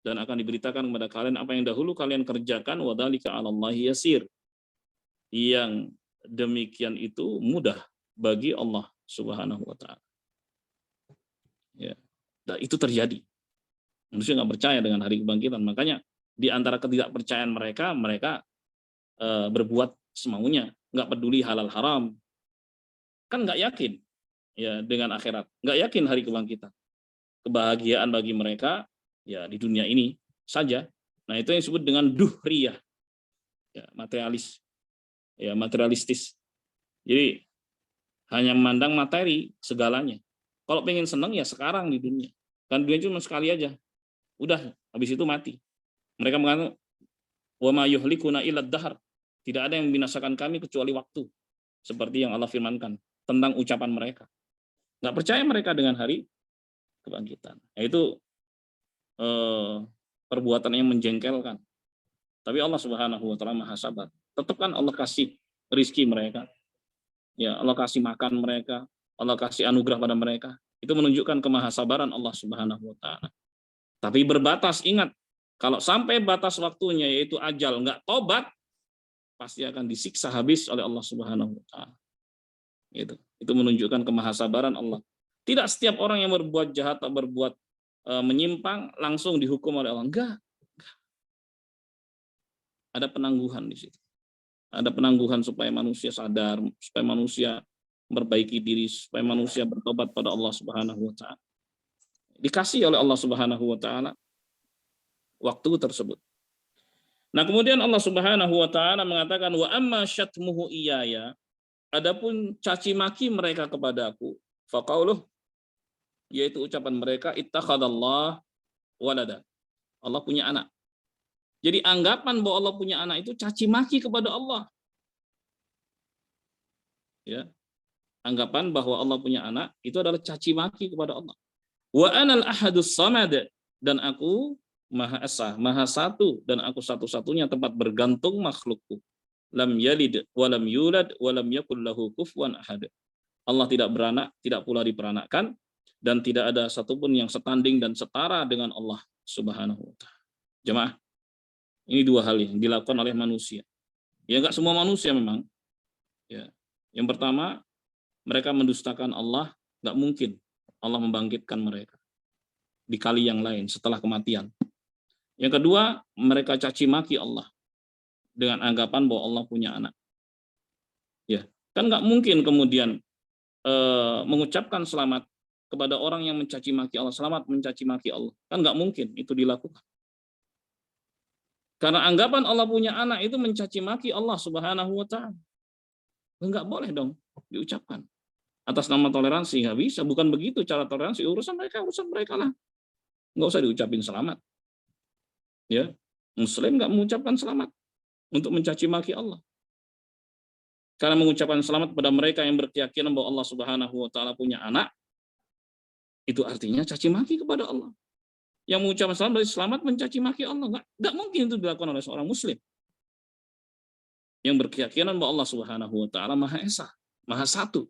dan akan diberitakan kepada kalian apa yang dahulu kalian kerjakan, wa dzalika 'alallahi yasir. Yang demikian itu mudah bagi Allah Subhanahu wa taala. Ya. Dan itu terjadi. Manusia nggak percaya dengan hari kebangkitan, makanya di antara ketidakpercayaan mereka, mereka berbuat semaunya, nggak peduli halal haram, kan nggak yakin ya dengan akhirat, nggak yakin hari kebangkitan. Kebahagiaan bagi mereka ya di dunia ini saja. Nah itu yang disebut dengan duhriyah, ya, materialis, ya materialistis. Jadi hanya memandang materi segalanya. Kalau pengen senang ya sekarang di dunia, kan dunia cuma sekali aja, udah habis itu mati. Mereka mengatakan wa ma yuhlikuna illa dahr, tidak ada yang membinasakan kami kecuali waktu, seperti yang Allah firmankan tentang ucapan mereka. Nggak percaya mereka dengan hari kebangkitan. Itu perbuatan yang menjengkelkan. Tapi Allah Subhanahu wa taala Maha Sabar. Tetap kan Allah kasih rizki mereka. Ya, Allah kasih makan mereka, Allah kasih anugerah pada mereka. Itu menunjukkan kemahasabaran Allah Subhanahu wa taala. Tapi berbatas, ingat, kalau sampai batas waktunya yaitu ajal nggak tobat, pasti akan disiksa habis oleh Allah Subhanahu wa taala. Itu menunjukkan kemahasabaran Allah. Tidak setiap orang yang berbuat jahat atau berbuat menyimpang langsung dihukum oleh Allah. Enggak. Ada penangguhan di situ. Ada penangguhan supaya manusia sadar, supaya manusia memperbaiki diri, supaya manusia bertobat pada Allah Subhanahu wa taala. Dikasih oleh Allah Subhanahu wa taala waktu tersebut. Nah, kemudian Allah Subhanahu wa taala mengatakan wa amma syatmuhu iyaya, adapun caci maki mereka kepadaku, faqauluh, yaitu ucapan mereka, ittakhadallah walada, Allah punya anak. Jadi anggapan bahwa Allah punya anak itu caci maki kepada Allah. Ya. Anggapan bahwa Allah punya anak itu adalah caci maki kepada Allah. Wa anal ahadus samad, dan aku Maha Esa, Maha Satu, dan aku satu-satunya tempat bergantung makhlukku. Lam yalid wa lam yulad wa lam yakul lahu kufuwan ahad. Allah tidak beranak, tidak pula diperanakkan, dan tidak ada satupun yang setanding dan setara dengan Allah Subhanahu wa taala. Jemaah, ini dua hal yang dilakukan oleh manusia. Ya enggak semua manusia memang. Ya. Yang pertama, mereka mendustakan Allah, enggak mungkin Allah membangkitkan mereka di kali yang lain setelah kematian. Yang kedua, mereka caci maki Allah dengan anggapan bahwa Allah punya anak. Ya, kan nggak mungkin kemudian mengucapkan selamat kepada orang yang mencaci maki Allah, selamat mencaci maki Allah, kan nggak mungkin itu dilakukan. Karena anggapan Allah punya anak itu mencaci maki Allah Subhanahu wa taala. Nggak boleh dong diucapkan. Atas nama toleransi nggak bisa, bukan begitu cara toleransi, urusan mereka lah. Nggak usah diucapin selamat. Ya, Muslim nggak mengucapkan selamat untuk mencaci maki Allah. Karena mengucapkan selamat pada mereka yang berkeyakinan bahwa Allah Subhanahu wa taala punya anak, itu artinya caci maki kepada Allah. Yang mengucapkan selamat mencaci maki Allah, nggak mungkin itu dilakukan oleh seorang Muslim yang berkeyakinan bahwa Allah Subhanahu wa taala Maha Esa, Maha Satu.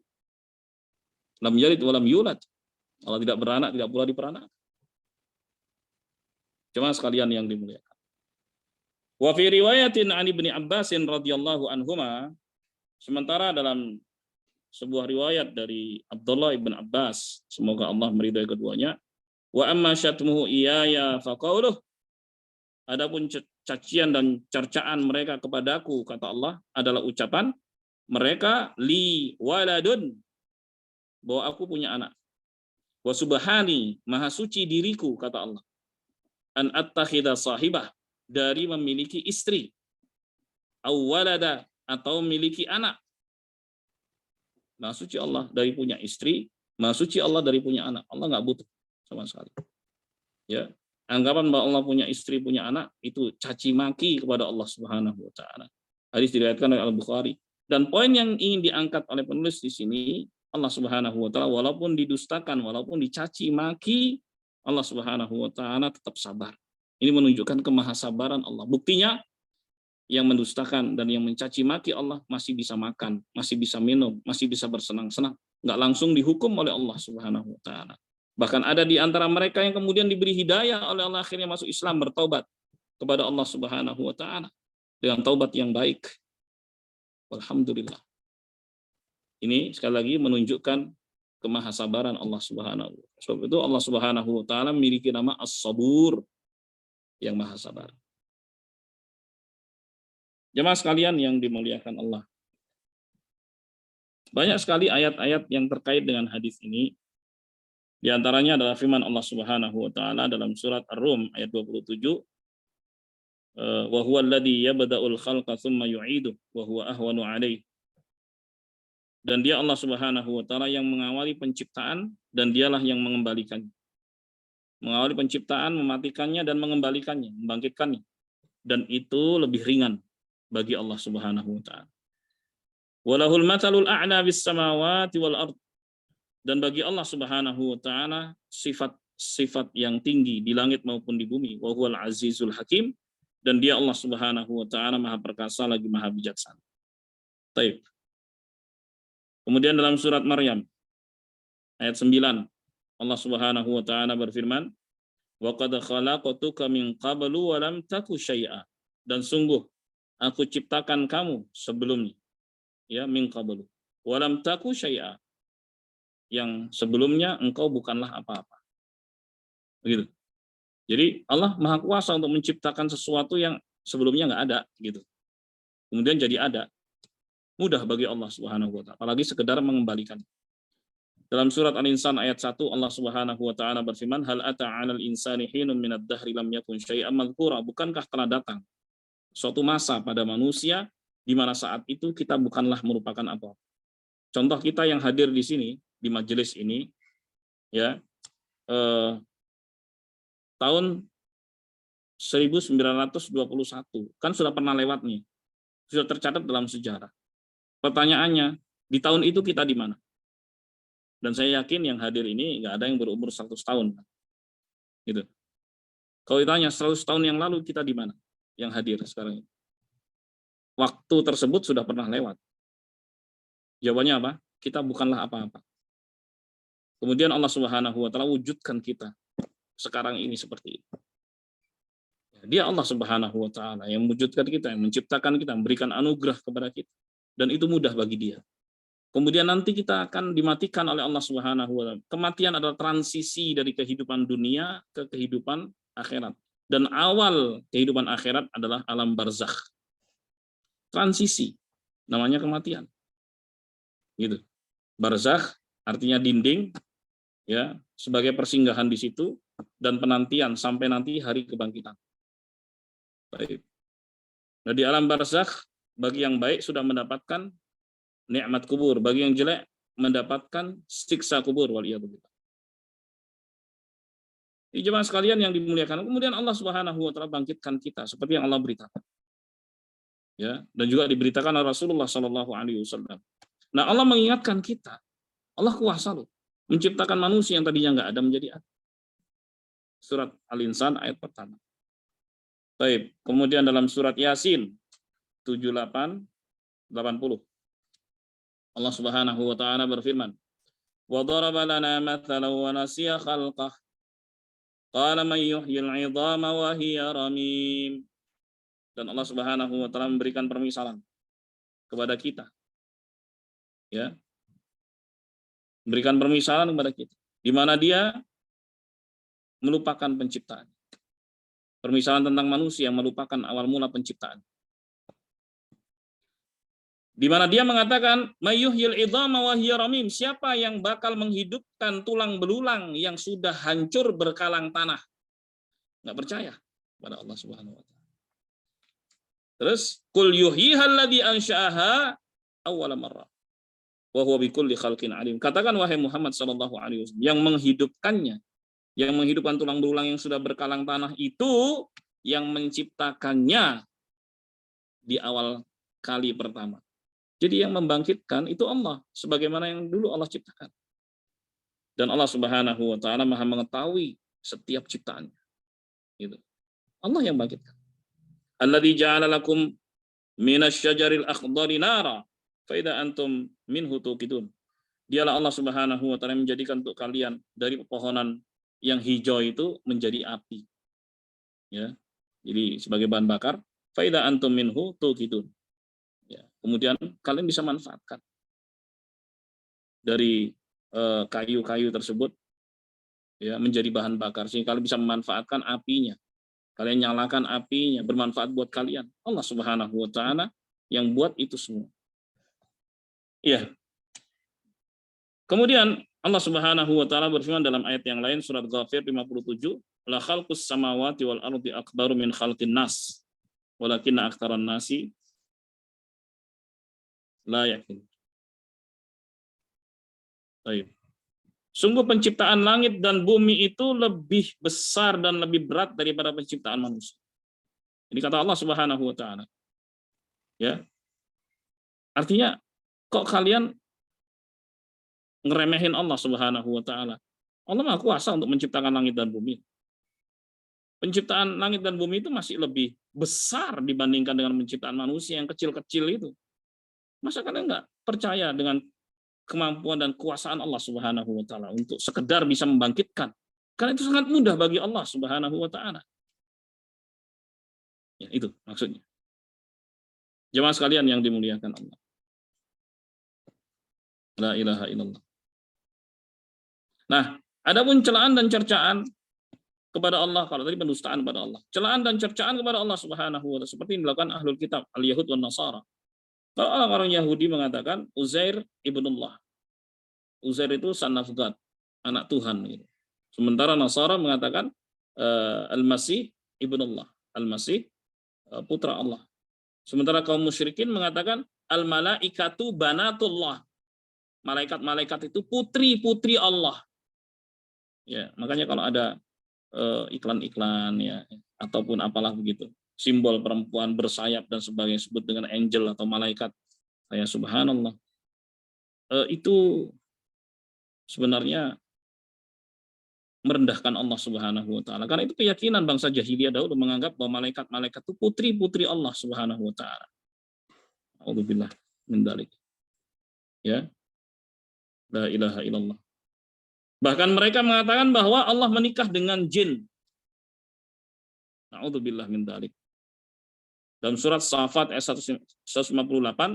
Lam yalid wa lam yulad. Allah tidak beranak, tidak pula diperanakkan. Cuma sekalian yang dimuliakan. Wa fi riwayatin an Ibnu Abbas radhiyallahu anhuma, sementara dalam sebuah riwayat dari Abdullah ibn Abbas, semoga Allah meridai keduanya, wa amma syatmuhu iyaya faqauluh, adapun cacian dan cercaan mereka kepadaku, kata Allah, adalah ucapan mereka li waladun, bahwa aku punya anak. Wa subhani, maha suci diriku, kata Allah. An attakhidha sahibah, dari memiliki istri. Aw walada, atau memiliki anak. Maha suci Allah dari punya istri, maha suci Allah dari punya anak. Allah nggak butuh sama sekali. Ya, anggapan bahwa Allah punya istri, punya anak, itu caci maki kepada Allah Subhanahu wa taala. Hadis diriwayatkan oleh Al-Bukhari. Dan poin yang ingin diangkat oleh penulis di sini, Allah Subhanahu wa taala walaupun didustakan, walaupun dicaci maki, Allah Subhanahu wa taala tetap sabar. Ini menunjukkan kemahasabaran Allah. Buktinya yang mendustakan dan yang mencaci maki Allah masih bisa makan, masih bisa minum, masih bisa bersenang-senang, nggak langsung dihukum oleh Allah Subhanahu wa taala. Bahkan ada di antara mereka yang kemudian diberi hidayah oleh Allah, akhirnya masuk Islam, bertaubat kepada Allah Subhanahu wa taala dengan taubat yang baik. Alhamdulillah. Ini sekali lagi menunjukkan kemahasabaran Allah Subhanahu wa taala. Sebab itu Allah Subhanahu wa taala memiliki nama As-Sabur, yang maha sabar. Jemaah sekalian yang dimuliakan Allah. Banyak sekali ayat-ayat yang terkait dengan hadis ini. Di antaranya adalah firman Allah Subhanahu wa taala dalam surat Ar-Rum ayat 27, wa huwa alladzi yabda'ul khalqa tsumma yu'iduh wa huwa ahwanu 'alaihi. Dan dia Allah Subhanahu wa taala yang mengawali penciptaan dan dialah yang mengembalikannya. Mengawali penciptaan, mematikannya dan mengembalikannya, membangkitkannya. Dan itu lebih ringan bagi Allah Subhanahu wa taala. Walahul matsalul a'la bis samawati wal ard. Dan bagi Allah Subhanahu wa taala sifat-sifat yang tinggi di langit maupun di bumi. Wa huwal azizul hakim, dan dia Allah Subhanahu wa taala maha perkasa lagi maha bijaksana. Baik. Kemudian dalam surat Maryam ayat 9, Allah Subhanahu wa taala berfirman, wa qad khalaqtuka min qablu wa lam taku syai'a. Dan sungguh aku ciptakan kamu sebelumnya, ya, min qablu wa lam taku syai'a, yang sebelumnya engkau bukanlah apa-apa. Begitu. Jadi Allah Maha Kuasa untuk menciptakan sesuatu yang sebelumnya nggak ada, gitu. Kemudian jadi ada. Mudah bagi Allah Subhanahu wa taala, apalagi sekedar mengembalikan. Dalam surat Al-Insan ayat 1, Allah Subhanahu wa taala berfirman, hal ata 'alal insani hinun minad dahri lam yakun syai'an madhkura. Bukankah telah datang suatu masa pada manusia di mana saat itu kita bukanlah merupakan apa-apa. Contoh kita yang hadir di sini, di majelis ini, ya, tahun 1921 kan sudah pernah lewat nih, sudah tercatat dalam sejarah. Pertanyaannya, di tahun itu kita di mana? Dan saya yakin yang hadir ini nggak ada yang berumur 100 tahun, gitu. Kalau ditanya 100 tahun yang lalu kita di mana? Yang hadir sekarang ini. Waktu tersebut sudah pernah lewat. Jawabannya apa? Kita bukanlah apa-apa. Kemudian Allah Subhanahu wa taala wujudkan kita sekarang ini seperti ini. Dia Allah Subhanahu wa taala yang mewujudkan kita, yang menciptakan kita, memberikan anugerah kepada kita. Dan itu mudah bagi Dia. Kemudian nanti kita akan dimatikan oleh Allah Subhanahu wa taala. Kematian adalah transisi dari kehidupan dunia ke kehidupan akhirat. Dan awal kehidupan akhirat adalah alam barzakh. Transisi, namanya kematian. Gitu. Barzakh artinya dinding, ya, sebagai persinggahan di situ dan penantian sampai nanti hari kebangkitan. Baik. Nah, di alam barzakh bagi yang baik sudah mendapatkan nikmat kubur, bagi yang jelek mendapatkan siksa kubur, waliyadzubillah. Di jemaah sekalian yang dimuliakan, kemudian Allah Subhanahu wa taala bangkitkan kita seperti yang Allah beritakan. Ya, dan juga diberitakan oleh Rasulullah sallallahu alaihi wasallam. Nah, Allah mengingatkan kita, Allah kuasa loh menciptakan manusia yang tadinya nggak ada menjadi ada. Surat Al-Insan ayat pertama. Baik, kemudian dalam surat Yasin 78 80. Allah Subhanahu wa taala berfirman, "Wa daraba lana mathalan wa nasiya khalqah. Qala man yuhyil 'idhama wa hiya ramim." Dan Allah Subhanahu wa taala memberikan permisalan kepada kita. Ya. Memberikan permisalan kepada kita di mana Dia melupakan penciptaan. Permisalan tentang manusia yang melupakan awal mula penciptaan. Di mana dia mengatakan mayyuhyil idhama wa hiya ramim, siapa yang bakal menghidupkan tulang belulang yang sudah hancur berkalang tanah. Enggak percaya pada Allah Subhanahu wa taala. Terus qul yuhyihal ladzi ansha'aha awwala marrah wa huwa bikulli khalqin alim. Katakan wahai Muhammad sallallahu alaihi wasallam, yang menghidupkannya, yang menghidupkan tulang belulang yang sudah berkalang tanah itu yang menciptakannya di awal kali pertama. Jadi yang membangkitkan itu Allah, sebagaimana yang dulu Allah ciptakan. Dan Allah Subhanahu wa taala Maha mengetahui setiap ciptaannya. Gitu. Allah yang bangkitkan. Alladzi ja'ala lakum minasyajaril akhdari nara fa idza antum minhu tuqidun. Dialah Allah Subhanahu wa taala yang menjadikan untuk kalian dari pepohonan yang hijau itu menjadi api. Ya. Jadi sebagai bahan bakar, fa idza antum minhu tuqidun. Ya, kemudian kalian bisa manfaatkan dari kayu-kayu tersebut ya menjadi bahan bakar sehingga kalian bisa memanfaatkan apinya. Kalian nyalakan apinya, bermanfaat buat kalian. Allah Subhanahu wa taala yang buat itu semua. Iya. Kemudian Allah Subhanahu wa taala berfirman dalam ayat yang lain surat Ghafir 57, la khalqus samawati wal ardi akbaru min khalqin nas walakinna aktsaran nasi la yakin. Baik. Sungguh penciptaan langit dan bumi itu lebih besar dan lebih berat daripada penciptaan manusia. Ini kata Allah Subhanahu wa taala. Ya. Artinya kok kalian ngeremehin Allah Subhanahu wa taala? Allah Maha kuasa untuk menciptakan langit dan bumi. Penciptaan langit dan bumi itu masih lebih besar dibandingkan dengan penciptaan manusia yang kecil-kecil itu. Masa kalian nggak percaya dengan kemampuan dan kuasaan Allah Subhanahu wa taala untuk sekedar bisa membangkitkan? Karena itu sangat mudah bagi Allah Subhanahu wa taala. Ya, itu maksudnya. Jemaah sekalian yang dimuliakan Allah. La ilaha illallah. Nah, adapun celaan dan cercaan kepada Allah, kalau tadi pendustaan kepada Allah. Celaan dan cercaan kepada Allah Subhanahu wa taala seperti yang dilakukan ahlul kitab, al-Yahud wan Nasara. Kalau orang-orang Yahudi mengatakan Uzair ibnullah. Uzair itu son of God, anak Tuhan. Gitu. Sementara Nasara mengatakan Al-Masih ibnullah, Al-Masih putra Allah. Sementara kaum musyrikin mengatakan Al-Malaikatu banatullah. Malaikat-malaikat itu putri-putri Allah. Ya, makanya kalau ada iklan-iklan ya ataupun apalah begitu, simbol perempuan bersayap dan sebagainya disebut dengan angel atau malaikat. Saya subhanallah. Itu sebenarnya merendahkan Allah Subhanahu wa taala. Karena itu keyakinan bangsa jahiliyah dahulu menganggap bahwa malaikat-malaikat itu putri-putri Allah Subhanahu wa taala. A'udzubillah min dzalik. Ya. La ilaha illallah. Bahkan mereka mengatakan bahwa Allah menikah dengan jin. A'udzubillah min dzalik. Dalam surat Safat ayat 158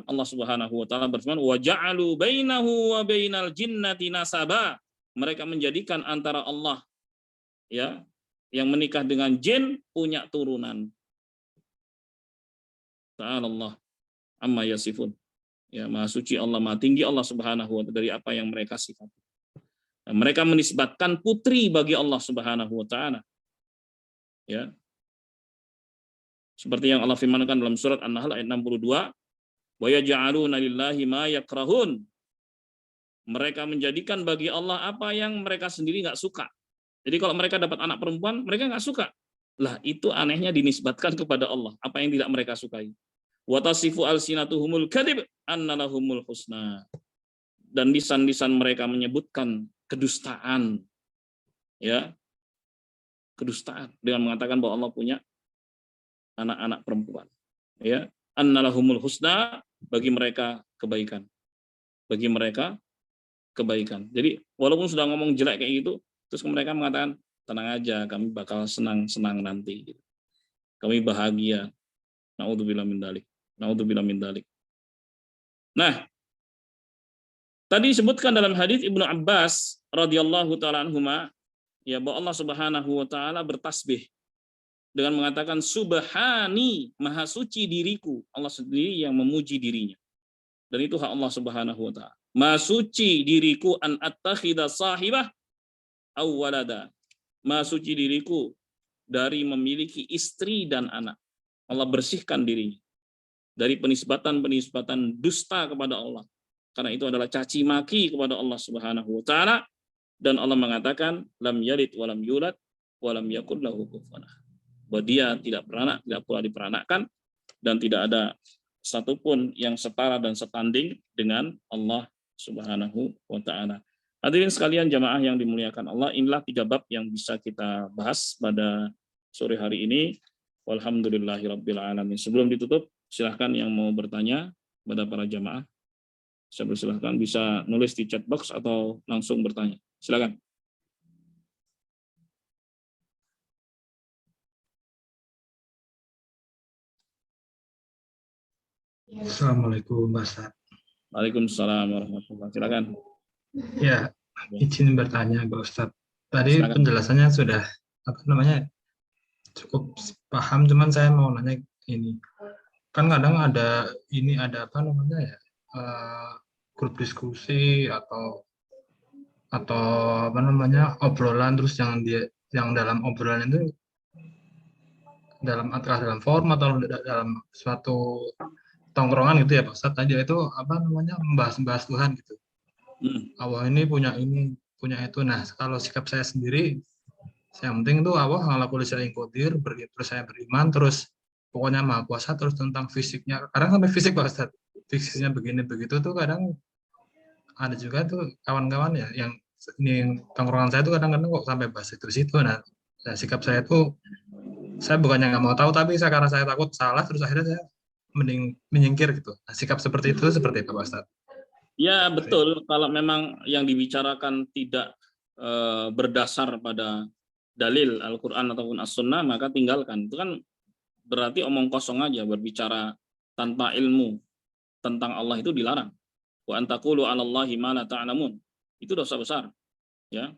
Allah Subhanahu wa taala berfirman wa ja'alu bainahu wa bainal jinnati nasaba. Mereka menjadikan antara Allah ya yang menikah dengan jin punya turunan. Ta'ala amma yasifun. Ya, Maha suci Allah, Maha tinggi Allah Subhanahu wa taala dari apa yang mereka sifati. Nah, mereka menisbatkan putri bagi Allah Subhanahu wa taala. Ya. Seperti yang Allah firmankan dalam surat An-Nahl ayat 62, wa yaj'aluna lillahi ma yakrahun. Mereka menjadikan bagi Allah apa yang mereka sendiri nggak suka. Jadi kalau mereka dapat anak perempuan, mereka nggak suka. Lah itu anehnya dinisbatkan kepada Allah, apa yang tidak mereka sukai. Wa tasifu alsinatuhumul kadzib annalahumul husna. Dan lisan-lisan mereka menyebutkan kedustaan. Ya. Kedustaan dengan mengatakan bahwa Allah punya anak-anak perempuan. Ya, annalahumul husna, bagi mereka kebaikan. Bagi mereka kebaikan. Jadi walaupun sudah ngomong jelek kayak gitu, terus mereka mengatakan tenang aja, kami bakal senang-senang nanti. Kami bahagia. Naudzubillah min dzalik. Naudzubillah min dzalik. Nah, tadi disebutkan dalam hadis Ibnu Abbas radhiyallahu taala anhuma ya bahwa Allah Subhanahu wa taala bertasbih dengan mengatakan subhani, maha suci diriku. Allah sendiri yang memuji dirinya. dan itu hak Allah Subhanahu wa taala. Ma suci diriku an attakhidha sahibah aw walada. Ma suci diriku dari memiliki istri dan anak. Allah bersihkan dirinya dari penisbatan-penisbatan dusta kepada Allah. Karena itu adalah caci maki kepada Allah Subhanahu wa taala, dan Allah mengatakan lam yalid wa lam yulad wa lam yakul lahu kufuwan ahad. Bahwa dia tidak beranak, tidak pula diperanakkan, dan tidak ada satupun yang setara dan setanding dengan Allah Subhanahu wa taala. Hadirin sekalian jamaah yang dimuliakan Allah, inilah 3 bab yang bisa kita bahas pada sore hari ini. Walhamdulillahirabbil alamin. Sebelum ditutup, silahkan yang mau bertanya kepada para jamaah. Saya persilahkan bisa nulis di chat box atau langsung bertanya. Silakan. Assalamualaikum, Pak Ustadz. Waalaikumsalam warahmatullahi wabarakatuh. Silakan. Ya, izin bertanya, Pak Ustadz. Tadi Silakan. penjelasannya sudah cukup paham, cuman saya mau nanya ini. Kan kadang ada grup diskusi atau obrolan, terus yang dalam obrolan itu dalam forum atau dalam suatu tongkrongan gitu ya Pak Ustadz, tadi itu membahas Tuhan gitu. Allah ini punya itu. Nah, kalau sikap saya sendiri, yang penting itu Allah ngalakulli syai'in qadir, terus saya beriman, terus pokoknya maha kuasa, terus tentang fisiknya. Kadang sampai fisik Pak Ustadz, fisiknya begini begitu tuh kadang ada juga tuh kawan-kawan ya yang tongkrongan saya tuh kadang-kadang kok sampai bahas itu situ. Nah, sikap saya tuh, saya bukannya nggak mau tahu, tapi karena saya takut salah, terus akhirnya saya mending menyingkir gitu. Nah, sikap seperti itu seperti apa Pak Ustadz? Ya betul, kalau memang yang dibicarakan tidak berdasar pada dalil Al-Quran ataupun As-Sunnah, maka tinggalkan. Itu kan berarti omong kosong aja, berbicara tanpa ilmu tentang Allah itu dilarang. Wa antaqulu 'alallahi ma la ta'lamun. Itu dosa besar. Ya.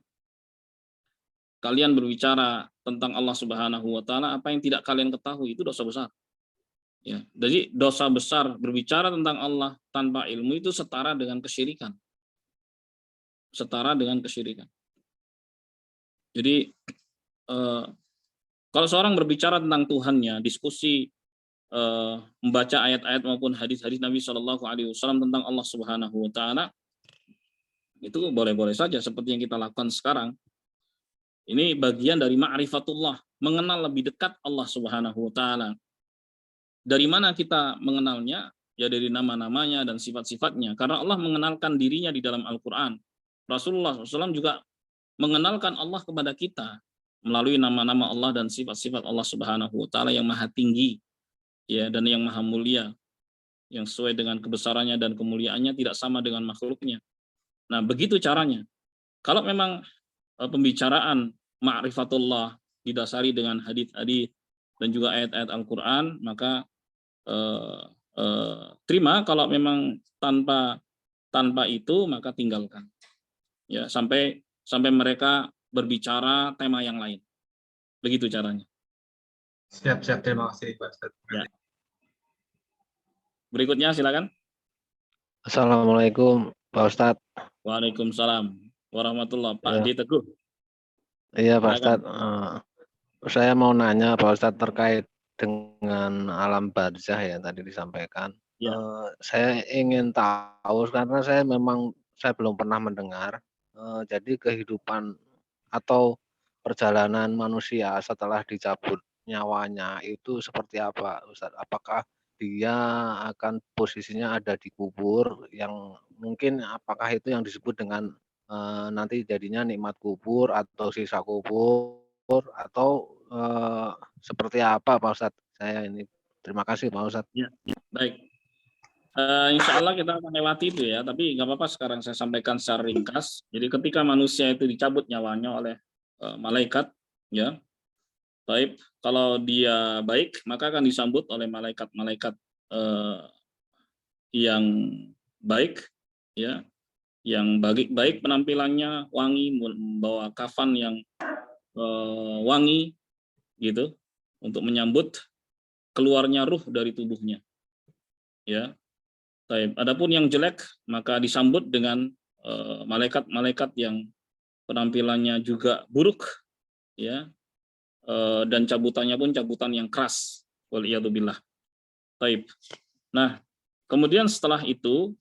Kalian berbicara tentang Allah Subhanahu wa taala apa yang tidak kalian ketahui, itu dosa besar. Ya. Jadi dosa besar berbicara tentang Allah tanpa ilmu itu setara dengan kesyirikan. Setara dengan kesyirikan. Jadi kalau seorang berbicara tentang Tuhannya, diskusi, membaca ayat-ayat maupun hadis-hadis Nabi Shallallahu Alaihi Wasallam tentang Allah Subhanahu Wa Taala, itu boleh-boleh saja seperti yang kita lakukan sekarang. Ini bagian dari ma'rifatullah, mengenal lebih dekat Allah Subhanahu Wa Taala. Dari mana kita mengenalnya? Ya dari nama-namanya dan sifat-sifatnya. Karena Allah mengenalkan dirinya di dalam Al-Quran. Rasulullah SAW juga mengenalkan Allah kepada kita melalui nama-nama Allah dan sifat-sifat Allah Subhanahu wa taala yang maha tinggi ya dan yang maha mulia, yang sesuai dengan kebesarannya dan kemuliaannya, tidak sama dengan makhluknya. Nah, begitu caranya. Kalau memang pembicaraan ma'rifatullah didasari dengan hadits-hadits dan juga ayat-ayat Al-Qur'an, maka terima. Kalau memang tanpa itu, maka tinggalkan. Ya, sampai mereka berbicara tema yang lain. Begitu caranya. Siap, terima kasih Pak Ustadz. Ya. Berikutnya silakan. Assalamualaikum Pak Ustadz. Waalaikumsalam warahmatullahi wabarakatuh. Pak Ya. D. Teguh. Iya Pak Ustadz. Saya mau nanya Pak Ustadz terkait dengan alam barzah yang tadi disampaikan. Ya. Saya ingin tahu karena saya belum pernah mendengar. Jadi kehidupan atau perjalanan manusia setelah dicabut nyawanya itu seperti apa Ustadz? Apakah dia akan posisinya ada di kubur, yang mungkin apakah itu yang disebut dengan nanti jadinya nikmat kubur atau sisa kubur, atau seperti apa Pak Ustadz? Saya ini terima kasih Pak Ustadz. Ya, baik. Insya Allah kita akan lewati itu ya, tapi nggak apa-apa sekarang saya sampaikan secara ringkas. Jadi ketika manusia itu dicabut nyawanya oleh malaikat, ya, baik, kalau dia baik maka akan disambut oleh malaikat-malaikat yang baik, ya, yang baik penampilannya, wangi, membawa kafan yang wangi, gitu, untuk menyambut keluarnya ruh dari tubuhnya, ya. Taib. Adapun yang jelek maka disambut dengan malaikat-malaikat yang penampilannya juga buruk, ya, dan cabutannya pun cabutan yang keras. Waliyadzubillah. Taib. Nah, kemudian setelah itu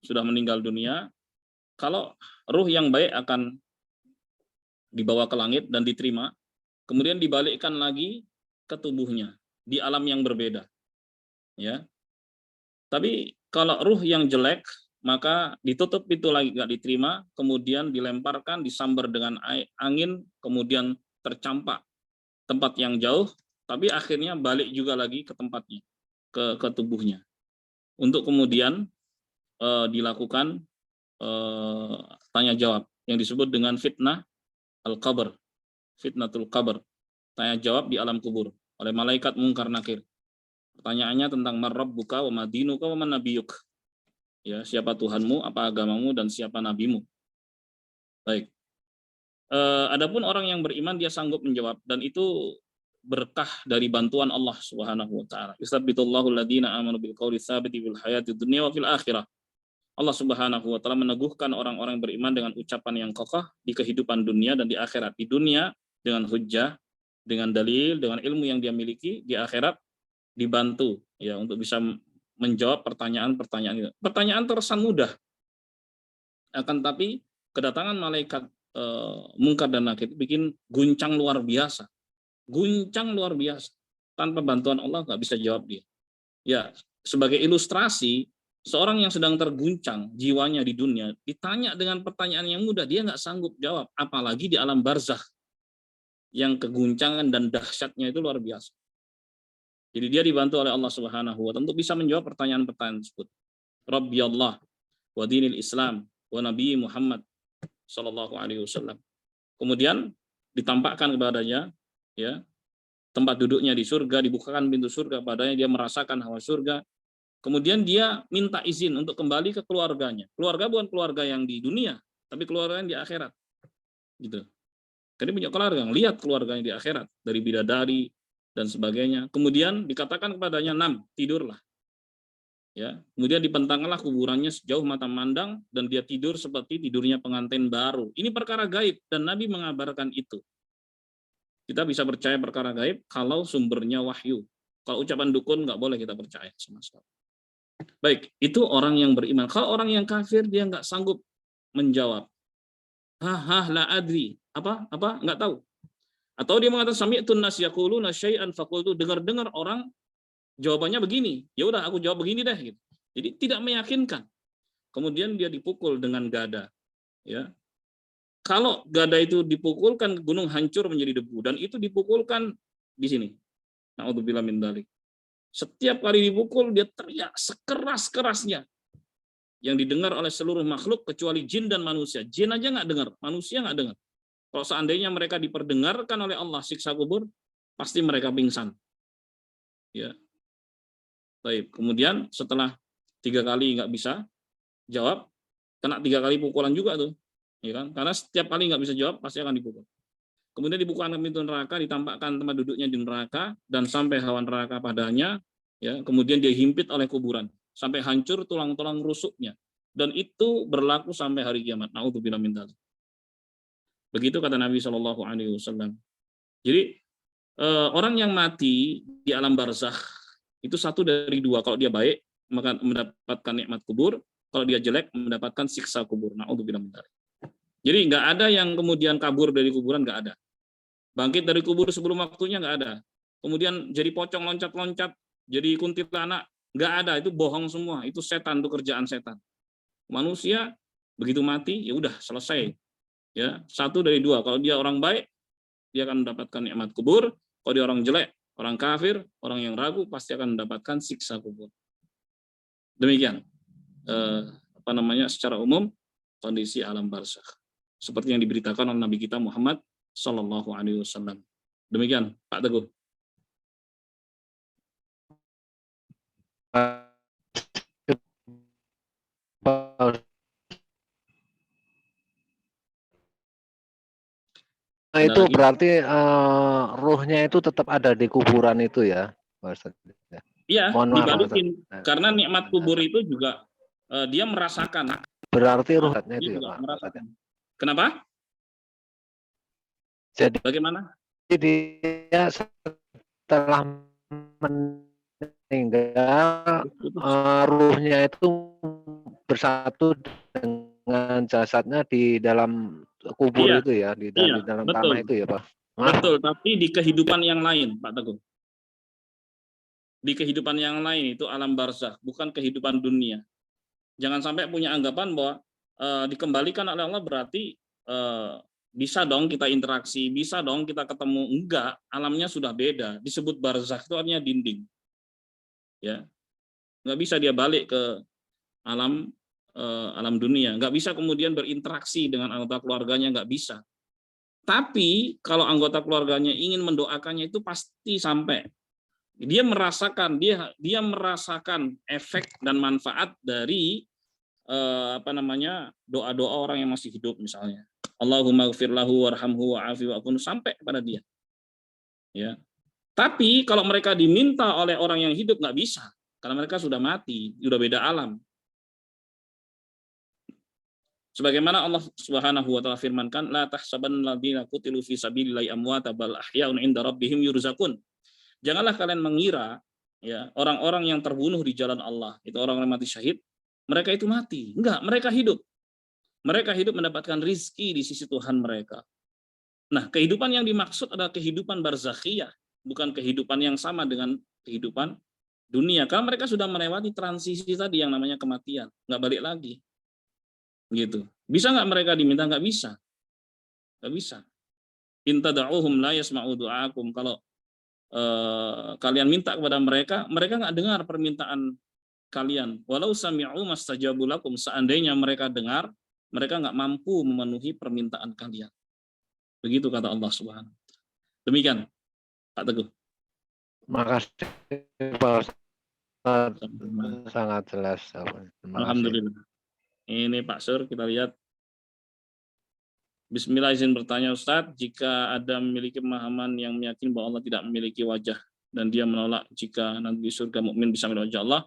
sudah meninggal dunia, kalau ruh yang baik akan dibawa ke langit dan diterima, kemudian dibalikkan lagi ke tubuhnya di alam yang berbeda, ya. Tapi kalau ruh yang jelek, maka ditutup itu lagi nggak diterima, kemudian dilemparkan, disambar dengan angin, kemudian tercampak tempat yang jauh, tapi akhirnya balik juga lagi ke tempatnya, ke tubuhnya, untuk kemudian dilakukan tanya jawab yang disebut dengan fitnah al-qabr, fitnatul qabr, tanya jawab di alam kubur oleh malaikat mungkar nakir. Pertanyaannya tentang man rabbuka wa madinuka wa man nabiyuk. Ya, siapa Tuhanmu, apa agamamu, dan siapa nabimu. Baik. Adapun orang yang beriman dia sanggup menjawab, dan itu berkah dari bantuan Allah Subhanahu wa taala. Yusabbitullahu alladziina aamanu bil qawli tsabiti fil hayatid dunya wa fil akhirah. Allah Subhanahu wa taala meneguhkan orang-orang beriman dengan ucapan yang kokoh di kehidupan dunia dan di akhirat. Di dunia dengan hujjah, dengan dalil, dengan ilmu yang dia miliki, di akhirat dibantu ya untuk bisa menjawab pertanyaan-pertanyaan itu. Pertanyaan terkesan mudah, akan tapi kedatangan malaikat mungkar dan nakir itu bikin guncang luar biasa, tanpa bantuan Allah nggak bisa jawab dia. Ya, sebagai ilustrasi, seorang yang sedang terguncang jiwanya di dunia ditanya dengan pertanyaan yang mudah, dia nggak sanggup jawab, apalagi di alam barzakh yang keguncangan dan dahsyatnya itu luar biasa. Jadi dia dibantu oleh Allah Subhanahu wa taala untuk bisa menjawab pertanyaan-pertanyaan tersebut. Rabbi Allah wa dinil Islam wa Nabi Muhammad sallallahu alaihi wasallam. Kemudian ditampakkan kepadanya ya tempat duduknya di surga, dibukakan pintu surga padanya, dia merasakan hawa surga. Kemudian dia minta izin untuk kembali ke keluarganya. Keluarga bukan keluarga yang di dunia, tapi keluarga yang di akhirat. Gitu. Jadi punya keluarga, lihat keluarganya di akhirat, dari bidadari dan sebagainya. Kemudian dikatakan kepadanya, tidurlah. Ya, kemudian dipentangkanlah kuburannya sejauh mata memandang dan dia tidur seperti tidurnya pengantin baru. Ini perkara gaib dan Nabi mengabarkan itu. Kita bisa percaya perkara gaib kalau sumbernya wahyu. Kalau ucapan dukun nggak boleh kita percaya sama sekali. Baik, itu orang yang beriman. Kalau orang yang kafir dia nggak sanggup menjawab. La adri. Apa? Nggak tahu. Atau dia mengatakan sami'tun nas yaquluna syai'an faqultu, dengar-dengar orang jawabannya begini. Ya udah aku jawab begini deh gitu. Jadi tidak meyakinkan. Kemudian dia dipukul dengan gada, ya. Kalau gada itu dipukulkan, gunung hancur menjadi debu, dan itu dipukulkan di sini. Na'udzubillah min dzalik. Setiap kali dipukul dia teriak sekeras-kerasnya yang didengar oleh seluruh makhluk kecuali jin dan manusia. Jin aja nggak dengar, manusia nggak dengar. Kalau seandainya mereka diperdengarkan oleh Allah siksa kubur, pasti mereka pingsan. Ya. Baik. Kemudian setelah 3 kali nggak bisa jawab, kena 3 kali pukulan juga tuh, ya kan? Karena setiap kali nggak bisa jawab pasti akan dipukul. Kemudian dibukakan pintu neraka, ditampakkan tempat duduknya di neraka dan sampai hawa neraka padanya, ya. Kemudian dia himpit oleh kuburan sampai hancur tulang-tulang rusuknya, dan itu berlaku sampai hari kiamat. Na'udzubillah min dzalik. Begitu kata Nabi Shallallahu alaihi wasallam. Jadi orang yang mati di alam barzakh itu satu dari dua. Kalau dia baik maka mendapatkan nikmat kubur, kalau dia jelek mendapatkan siksa kubur. Na'udzubillah min dzalik. Jadi nggak ada yang kemudian kabur dari kuburan, nggak ada. Bangkit dari kubur sebelum waktunya, nggak ada. Kemudian jadi pocong loncat-loncat, jadi kuntilanak, nggak ada. Itu bohong semua. Itu setan, itu kerjaan setan. Manusia begitu mati ya udah selesai. Ya, satu dari dua. Kalau dia orang baik, dia akan mendapatkan nikmat kubur. Kalau dia orang jelek, orang kafir, orang yang ragu, pasti akan mendapatkan siksa kubur. Demikian secara umum kondisi alam barzakh seperti yang diberitakan oleh Nabi kita Muhammad Sallallahu Alaihi Wasallam. Demikian, Pak Teguh. Nah, itu berarti ruhnya itu tetap ada di kuburan itu ya, Pak Ustadz? Iya, Mohon maaf, Pak Ustadz. dibalikin. Karena nikmat kubur itu juga dia merasakan. Berarti ruhatnya Dia itu ya juga Pak Ustadz. merasakan. Kenapa? Jadi Bagaimana? dia setelah meninggal, ruhnya itu bersatu dengan jasadnya di dalam kubur Iya, itu ya, di iya, dalam betul. tanah itu ya Pak. Maaf, Betul, tapi di kehidupan yang lain, Pak Teguh. Di kehidupan yang lain itu alam barzakh, bukan kehidupan dunia. Jangan sampai punya anggapan bahwa dikembalikan oleh Allah berarti bisa dong kita interaksi, bisa dong kita ketemu. Enggak, alamnya sudah beda. Disebut barzakh itu artinya dinding. Ya, nggak bisa dia balik ke alam alam dunia. Nggak bisa kemudian berinteraksi dengan anggota keluarganya, nggak bisa. Tapi kalau anggota keluarganya ingin mendoakannya itu pasti sampai. Dia merasakan efek dan manfaat dari doa-doa orang yang masih hidup misalnya. Allahumma gfir lahu warhamhu wa'afi wa'afun sampai kepada dia. Ya. Tapi kalau mereka diminta oleh orang yang hidup nggak bisa karena mereka sudah mati, sudah beda alam. Sebagaimana Allah Subhanahu wa taala firmankan, la tahsabanna alladziina qutilu fi sabilillahi amwata bal ahya'un 'inda rabbihim yurzaqun. Janganlah kalian mengira ya orang-orang yang terbunuh di jalan Allah, itu orang-orang mati syahid, mereka itu mati. Enggak, mereka hidup. Mereka hidup mendapatkan rizki di sisi Tuhan mereka. Nah, kehidupan yang dimaksud adalah kehidupan barzakhiyah, bukan kehidupan yang sama dengan kehidupan dunia. Karena mereka sudah melewati transisi tadi yang namanya kematian, nggak balik lagi. Gitu. Bisa nggak mereka diminta? Nggak bisa. Nggak bisa. In tad'uuhum la yasma'u du'aakum. Kalau kalian minta kepada mereka, mereka nggak dengar permintaan kalian. Walau sami'u mastajabu lakum, seandainya mereka dengar, mereka nggak mampu memenuhi permintaan kalian. Begitu kata Allah Subhanahu. Demikian, Pak Teguh. Makasih Pak Ustadz, sangat jelas. Alhamdulillah. Ini Pak Sur, kita lihat. Bismillah, izin bertanya Ustadz, jika ada memiliki pemahaman yang meyakini bahwa Allah tidak memiliki wajah dan dia menolak jika nanti di surga mukmin bisa melihat wajah Allah,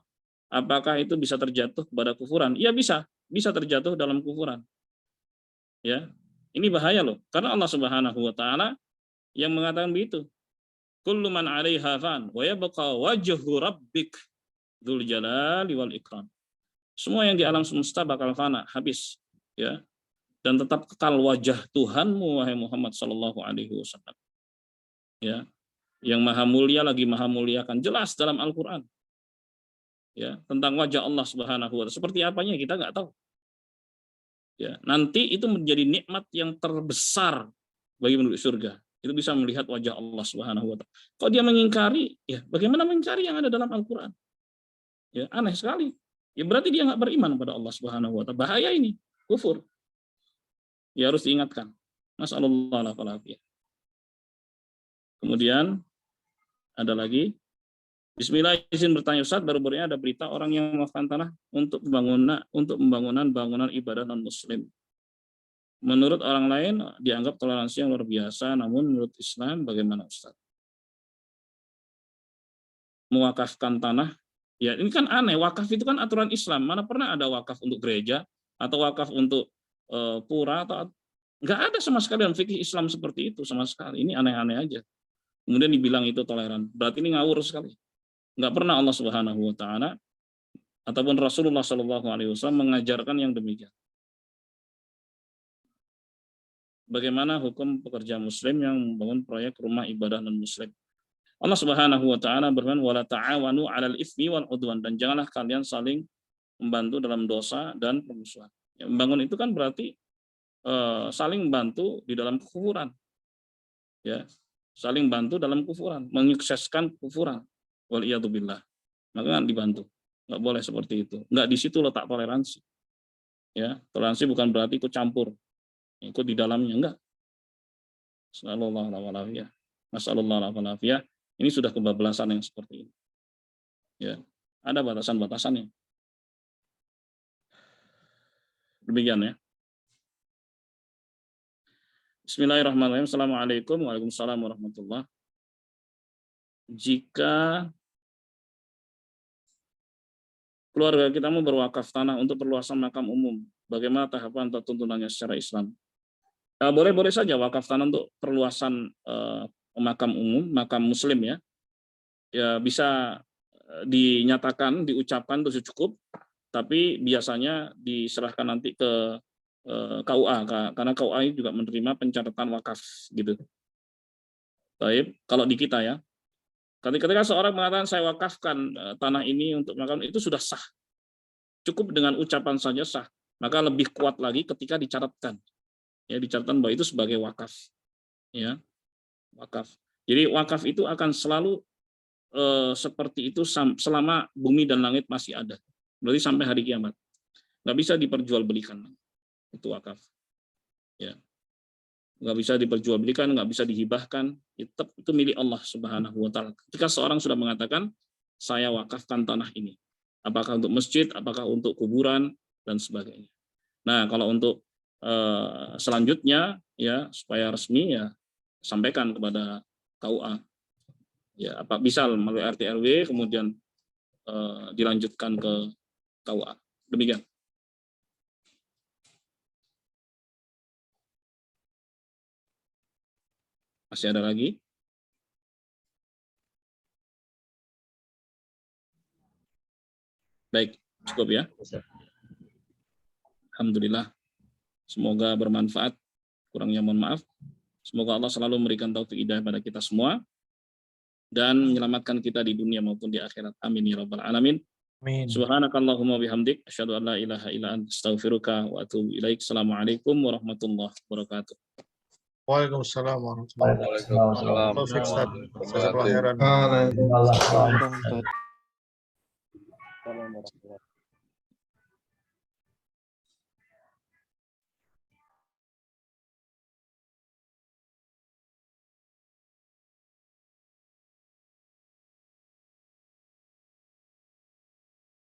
apakah itu bisa terjatuh kepada kufuran? Iya bisa terjatuh dalam kufuran. Ya, ini bahaya loh, karena Allah Subhanahu wa taala yang mengatakan begitu. Kullu man 'alaiha fan wa yabqa wajhu rabbik dzul jalali wal ikram. Semua yang di alam semesta bakal fana, habis, ya. Dan tetap kekal wajah Tuhanmu wahai Muhammad sallallahu alaihi wasallam. Ya. Yang maha mulia lagi maha muliakan, jelas dalam Al-Qur'an. Ya, tentang wajah Allah Subhanahu wa taala. Seperti apanya kita nggak tahu. Ya, nanti itu menjadi nikmat yang terbesar bagi penduduk surga. Itu bisa melihat wajah Allah Subhanahu wa taala. Kalau dia mengingkari, ya bagaimana mengingkari yang ada dalam Al-Qur'an? Ya, aneh sekali. Ya berarti dia nggak beriman pada Allah Subhanahu wa taala. Bahaya ini, kufur. Ya harus diingatkan. Nasallallahu alaihi. Kemudian ada lagi. Bismillah, izin bertanya Ustaz, baru-baru ini ada berita orang yang mewakafkan tanah untuk pembangunan bangunan ibadah non muslim. Menurut orang lain dianggap toleransi yang luar biasa, namun menurut Islam bagaimana Ustaz? Mewakafkan tanah, ya ini kan aneh, wakaf itu kan aturan Islam. Mana pernah ada wakaf untuk gereja atau wakaf untuk pura atau nggak ada sama sekali dalam fikih Islam seperti itu sama sekali. Ini aneh-aneh aja. Kemudian dibilang itu toleran. Berarti ini ngawur sekali. Nggak pernah Allah Subhanahu wa taala ataupun Rasulullah Shallallahu alaihi wasallam mengajarkan yang demikian. Bagaimana hukum pekerja muslim yang membangun proyek rumah ibadah non muslim? Allah Subhanahu wa taala berfirman wala ta'awanu 'alal itsmi wal 'udwan, dan janganlah kalian saling membantu dalam dosa dan permusuhan. Ya, membangun itu kan berarti saling membantu di dalam kekufuran. Ya, saling bantu dalam kufuran, menyukseskan kufuran. Wal iyadzubillah. Maka dibantu. Nggak boleh seperti itu. Nggak di situ letak toleransi. Ya, toleransi bukan berarti ikut campur. Ikut di dalamnya, enggak. Sallallahu alaihi wasallam. Ini sudah kebablasan yang seperti ini. Ya, ada batasan-batasannya. Demikian ya. Bismillahirrahmanirrahim. Assalamualaikum warahmatullahi wabarakatuh. Jika keluarga kita mau berwakaf tanah untuk perluasan makam umum. Bagaimana tahapan atau tuntunannya secara Islam? Boleh-boleh saja wakaf tanah untuk perluasan makam umum, makam muslim ya. Ya bisa dinyatakan, diucapkan itu cukup, tapi biasanya diserahkan nanti ke KUA, karena KUA juga menerima pencatatan wakaf gitu. Baik, kalau di kita ya. Ketika seorang mengatakan saya wakafkan tanah ini untuk makam, itu sudah sah. Cukup dengan ucapan saja sah. Maka lebih kuat lagi ketika dicatatkan. Ya, dicatatkan bahwa itu sebagai wakaf. Ya. Wakaf. Jadi wakaf itu akan selalu seperti itu selama bumi dan langit masih ada. Berarti sampai hari kiamat. Nggak bisa diperjualbelikan. Itu wakaf. Ya. Nggak bisa diperjualbelikan, nggak bisa dihibahkan, itu milik Allah Subhanahu wa Ta'ala. Ketika seorang sudah mengatakan, saya wakafkan tanah ini, apakah untuk masjid, apakah untuk kuburan, dan sebagainya. Nah, kalau untuk selanjutnya, ya supaya resmi, ya sampaikan kepada KUA. Ya, apa bisa melalui RT RW, kemudian dilanjutkan ke KUA. Demikian. Masih ada lagi? Baik, cukup ya. Alhamdulillah. Semoga bermanfaat. Kurangnya mohon maaf. Semoga Allah selalu memberikan taufik hidayah pada kita semua dan menyelamatkan kita di dunia maupun di akhirat. Amin ya rabbal alamin. Amin. Subhanakallahumma bihamdik asyhadu an la ilaha illa anta astaghfiruka wa atubu ilaik. Assalamualaikum warahmatullahi wabarakatuh. Waalaikumsalam warahmatullahi wabarakatuh. Waalaikumsalam. Taufik, Ustaz. Jazakallahu khairan. Waalaikumsalam. Waalaikumsalam.